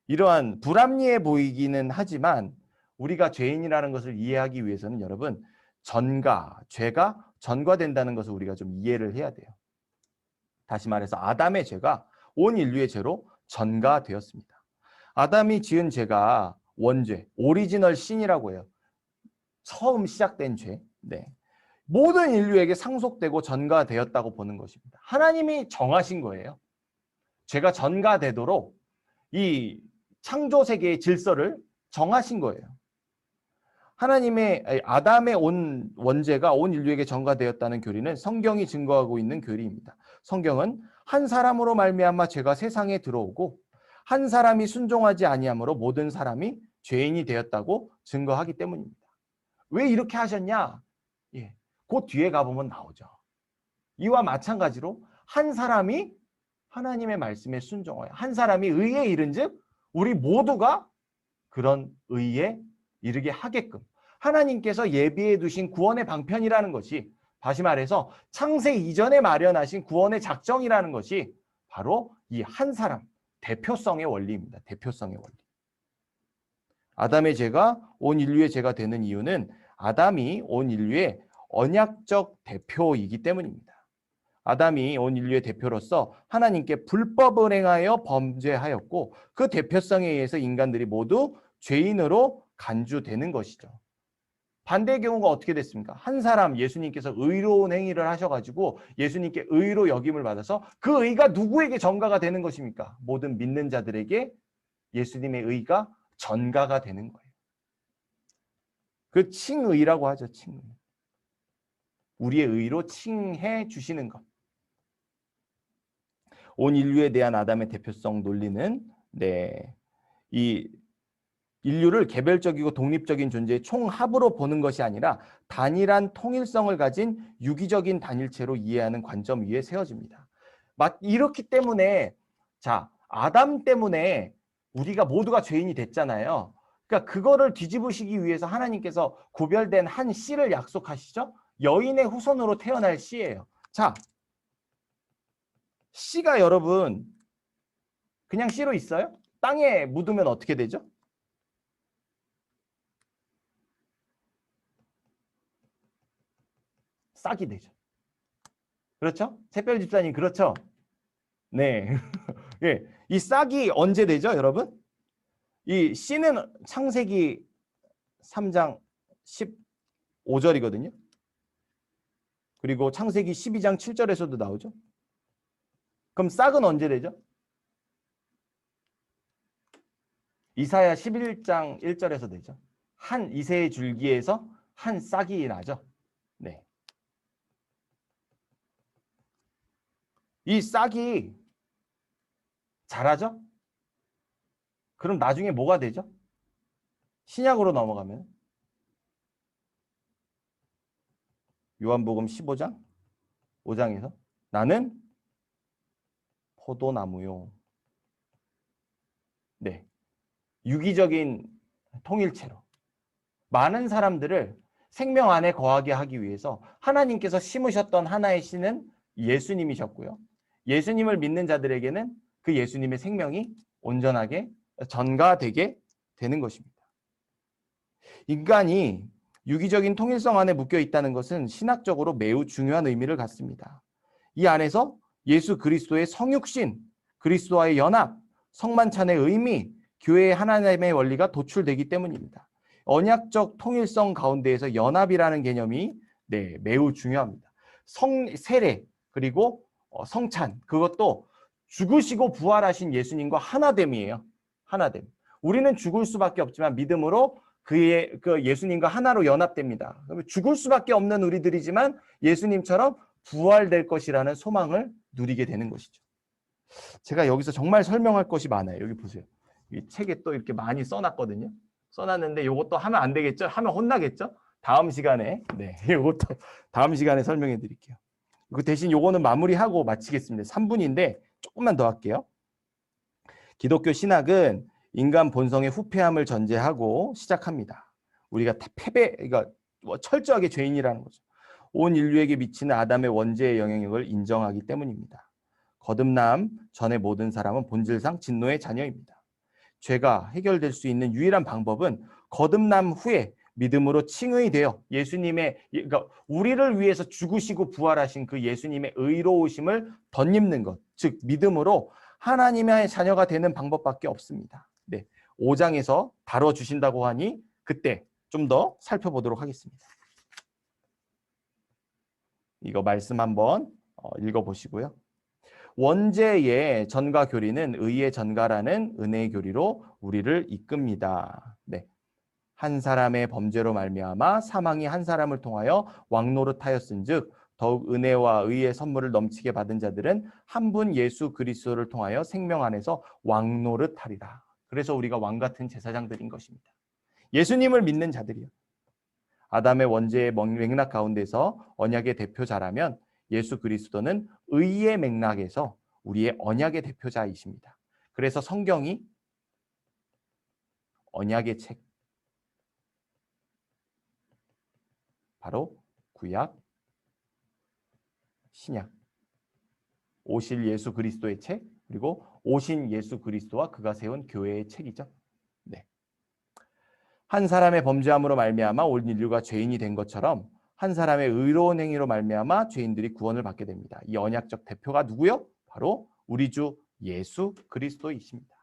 이러한 불합리해 보이기는 하지만 우리가 죄인이라는 것을 이해하기 위해서는 여러분, 죄가 전가된다는 것을 우리가 좀 이해를 해야 돼요. 다시 말해서 아담의 죄가 온 인류의 죄로 전가되었습니다. 아담이 지은 죄가 원죄, 오리지널 신이라고 해요. 처음 시작된 죄. 네. 모든 인류에게 상속되고 전가되었다고 보는 것입니다. 하나님이 정하신 거예요. 죄가 전가되도록 이 창조 세계의 질서를 정하신 거예요. 아담의 온 원죄가 온 인류에게 전가되었다는 교리는 성경이 증거하고 있는 교리입니다. 성경은 한 사람으로 말미암아 죄가 세상에 들어오고 한 사람이 순종하지 아니함으로 모든 사람이 죄인이 되었다고 증거하기 때문입니다. 왜 이렇게 하셨냐? 예, 그 뒤에 가보면 나오죠. 이와 마찬가지로 한 사람이 하나님의 말씀에 순종하여 한 사람이 의에 이른즉 우리 모두가 그런 의에 이르게 하게끔 하나님께서 예비해 두신 구원의 방편이라는 것이, 다시 말해서 창세 이전에 마련하신 구원의 작정이라는 것이 바로 이 한 사람, 대표성의 원리입니다. 대표성의 원리. 아담의 죄가 온 인류의 죄가 되는 이유는 아담이 온 인류의 언약적 대표이기 때문입니다. 아담이 온 인류의 대표로서 하나님께 불법을 행하여 범죄하였고 그 대표성에 의해서 인간들이 모두 죄인으로 간주되는 것이죠. 반대의 경우가 어떻게 됐습니까? 한 사람, 예수님께서 의로운 행위를 하셔가지고 예수님께 의로 여김을 받아서 그 의가 누구에게 전가가 되는 것입니까? 모든 믿는 자들에게 예수님의 의가 전가가 되는 거예요. 그 칭의라고 하죠. 칭의. 우리의 의로 칭해 주시는 것. 온 인류에 대한 아담의 대표성 논리는 이 인류를 개별적이고 독립적인 존재의 총합으로 보는 것이 아니라 단일한 통일성을 가진 유기적인 단일체로 이해하는 관점 위에 세워집니다. 이렇기 때문에 아담 때문에 우리가 모두가 죄인이 됐잖아요. 그러니까 그거를 뒤집으시기 위해서 하나님께서 구별된 한 씨를 약속하시죠. 여인의 후손으로 태어날 씨예요. 씨가 여러분 그냥 씨로 있어요? 땅에 묻으면 어떻게 되죠? 싹이 되죠. 그렇죠? 새별 집사님 그렇죠? 네. 예. 이 싹이 언제 되죠, 여러분? 이 씨는 창세기 3장 15절이거든요. 그리고 창세기 12장 7절에서도 나오죠. 그럼 싹은 언제 되죠? 이사야 11장 1절에서 되죠. 한 이새의 줄기에서 한 싹이 나죠. 네. 이 싹이 자라죠? 그럼 나중에 뭐가 되죠? 신약으로 넘어가면 요한복음 15장 5장에서 나는 포도나무요. 네, 유기적인 통일체로 많은 사람들을 생명 안에 거하게 하기 위해서 하나님께서 심으셨던 하나의 씨는 예수님이셨고요. 예수님을 믿는 자들에게는 그 예수님의 생명이 온전하게 전가되게 되는 것입니다. 인간이 유기적인 통일성 안에 묶여 있다는 것은 신학적으로 매우 중요한 의미를 갖습니다. 이 안에서 예수 그리스도의 성육신, 그리스도와의 연합, 성만찬의 의미, 교회의 하나님의 원리가 도출되기 때문입니다. 언약적 통일성 가운데에서 연합이라는 개념이 매우 중요합니다. 세례 그리고 성찬, 그것도 죽으시고 부활하신 예수님과 하나됨이에요. 하나됨. 우리는 죽을 수밖에 없지만 믿음으로 그 예수님과 하나로 연합됩니다. 죽을 수밖에 없는 우리들이지만 예수님처럼 부활될 것이라는 소망을 누리게 되는 것이죠. 제가 여기서 정말 설명할 것이 많아요. 여기 보세요. 이 책에 또 이렇게 많이 써놨거든요. 써놨는데 이것도 하면 안 되겠죠? 하면 혼나겠죠? 다음 시간에 이것도 다음 시간에 설명해 드릴게요. 그 대신 요거는 마무리하고 마치겠습니다. 3분인데 조금만 더 할게요. 기독교 신학은 인간 본성의 후패함을 전제하고 시작합니다. 우리가 다 그러니까 철저하게 죄인이라는 거죠. 온 인류에게 미치는 아담의 원죄의 영향력을 인정하기 때문입니다. 거듭남 전의 모든 사람은 본질상 진노의 자녀입니다. 죄가 해결될 수 있는 유일한 방법은 거듭남 후에 믿음으로 칭의 되어 예수님의, 그러니까 우리를 위해서 죽으시고 부활하신 그 예수님의 의로우심을 덧입는 것, 즉 믿음으로 하나님의 자녀가 되는 방법밖에 없습니다. 5장에서 다뤄주신다고 하니 그때 좀 더 살펴보도록 하겠습니다. 이거 말씀 한번 읽어보시고요. 원죄의 전가 교리는 의의 전가라는 은혜의 교리로 우리를 이끕니다. 한 사람의 범죄로 말미암아 사망이 한 사람을 통하여 왕노릇하였은즉 더욱 은혜와 의의 선물을 넘치게 받은 자들은 한 분 예수 그리스도를 통하여 생명 안에서 왕노릇하리라. 그래서 우리가 왕 같은 제사장들인 것입니다. 예수님을 믿는 자들이요. 아담의 원죄의 맥락 가운데서 언약의 대표자라면 예수 그리스도는 의의 맥락에서 우리의 언약의 대표자이십니다. 그래서 성경이 언약의 책, 바로 구약, 신약, 오실 예수 그리스도의 책, 그리고 오신 예수 그리스도와 그가 세운 교회의 책이죠. 한 사람의 범죄함으로 말미암아 온 인류가 죄인이 된 것처럼 한 사람의 의로운 행위로 말미암아 죄인들이 구원을 받게 됩니다. 이 언약적 대표가 누구요? 바로 우리 주 예수 그리스도이십니다.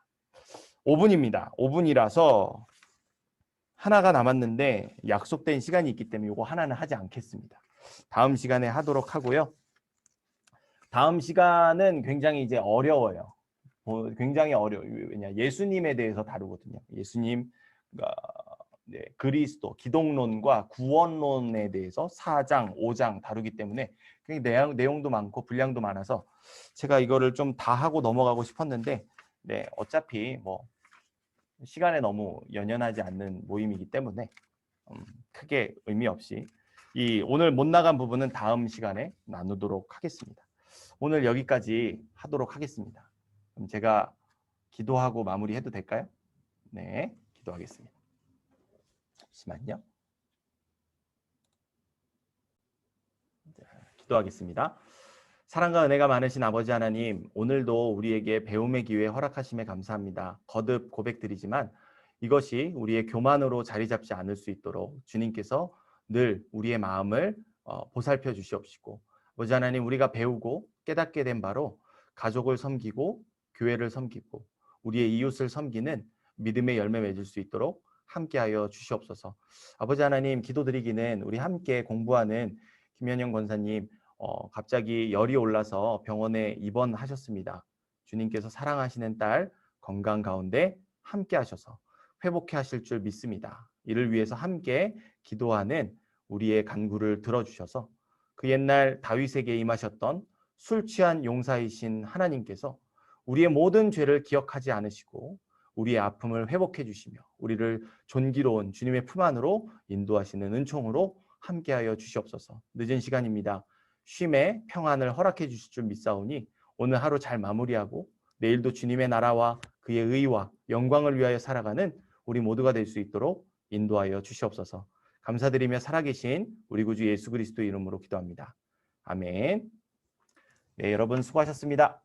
5분입니다. 5분이라서 하나가 남았는데 약속된 시간이 있기 때문에 이거 하나는 하지 않겠습니다. 다음 시간에 하도록 하고요. 다음 시간은 굉장히 이제 어려워요. 굉장히 어려워요. 왜냐, 예수님에 대해서 다루거든요. 예수님, 그리스도, 기독론과 구원론에 대해서 4장, 5장 다루기 때문에 굉장히 내용도 많고 분량도 많아서 제가 이거를 좀 다 하고 넘어가고 싶었는데 어차피 뭐 시간에 너무 연연하지 않는 모임이기 때문에 크게 의미 없이 오늘 못 나간 부분은 다음 시간에 나누도록 하겠습니다. 오늘 여기까지 하도록 하겠습니다. 그럼 제가 기도하고 마무리해도 될까요? 네, 기도하겠습니다. 잠시만요. 기도하겠습니다. 사랑과 은혜가 많으신 아버지 하나님, 오늘도 우리에게 배움의 기회 허락하심에 감사합니다. 거듭 고백드리지만 이것이 우리의 교만으로 자리 잡지 않을 수 있도록 주님께서 늘 우리의 마음을 보살펴 주시옵시고, 아버지 하나님, 우리가 배우고 깨닫게 된 바로 가족을 섬기고 교회를 섬기고 우리의 이웃을 섬기는 믿음의 열매 맺을 수 있도록 함께하여 주시옵소서. 아버지 하나님, 기도드리기는 우리 함께 공부하는 김현영 권사님 갑자기 열이 올라서 병원에 입원하셨습니다. 주님께서 사랑하시는 딸 건강 가운데 함께 하셔서 회복해 하실 줄 믿습니다. 이를 위해서 함께 기도하는 우리의 간구를 들어주셔서 그 옛날 다윗에게 임하셨던 술 취한 용사이신 하나님께서 우리의 모든 죄를 기억하지 않으시고 우리의 아픔을 회복해 주시며 우리를 존귀로운 주님의 품 안으로 인도하시는 은총으로 함께하여 주시옵소서. 늦은 시간입니다. 쉼에 평안을 허락해 주실 줄 믿사오니 오늘 하루 잘 마무리하고 내일도 주님의 나라와 그의 의와 영광을 위하여 살아가는 우리 모두가 될 수 있도록 인도하여 주시옵소서. 감사드리며 살아계신 우리 구주 예수 그리스도 이름으로 기도합니다. 아멘. 네, 여러분 수고하셨습니다.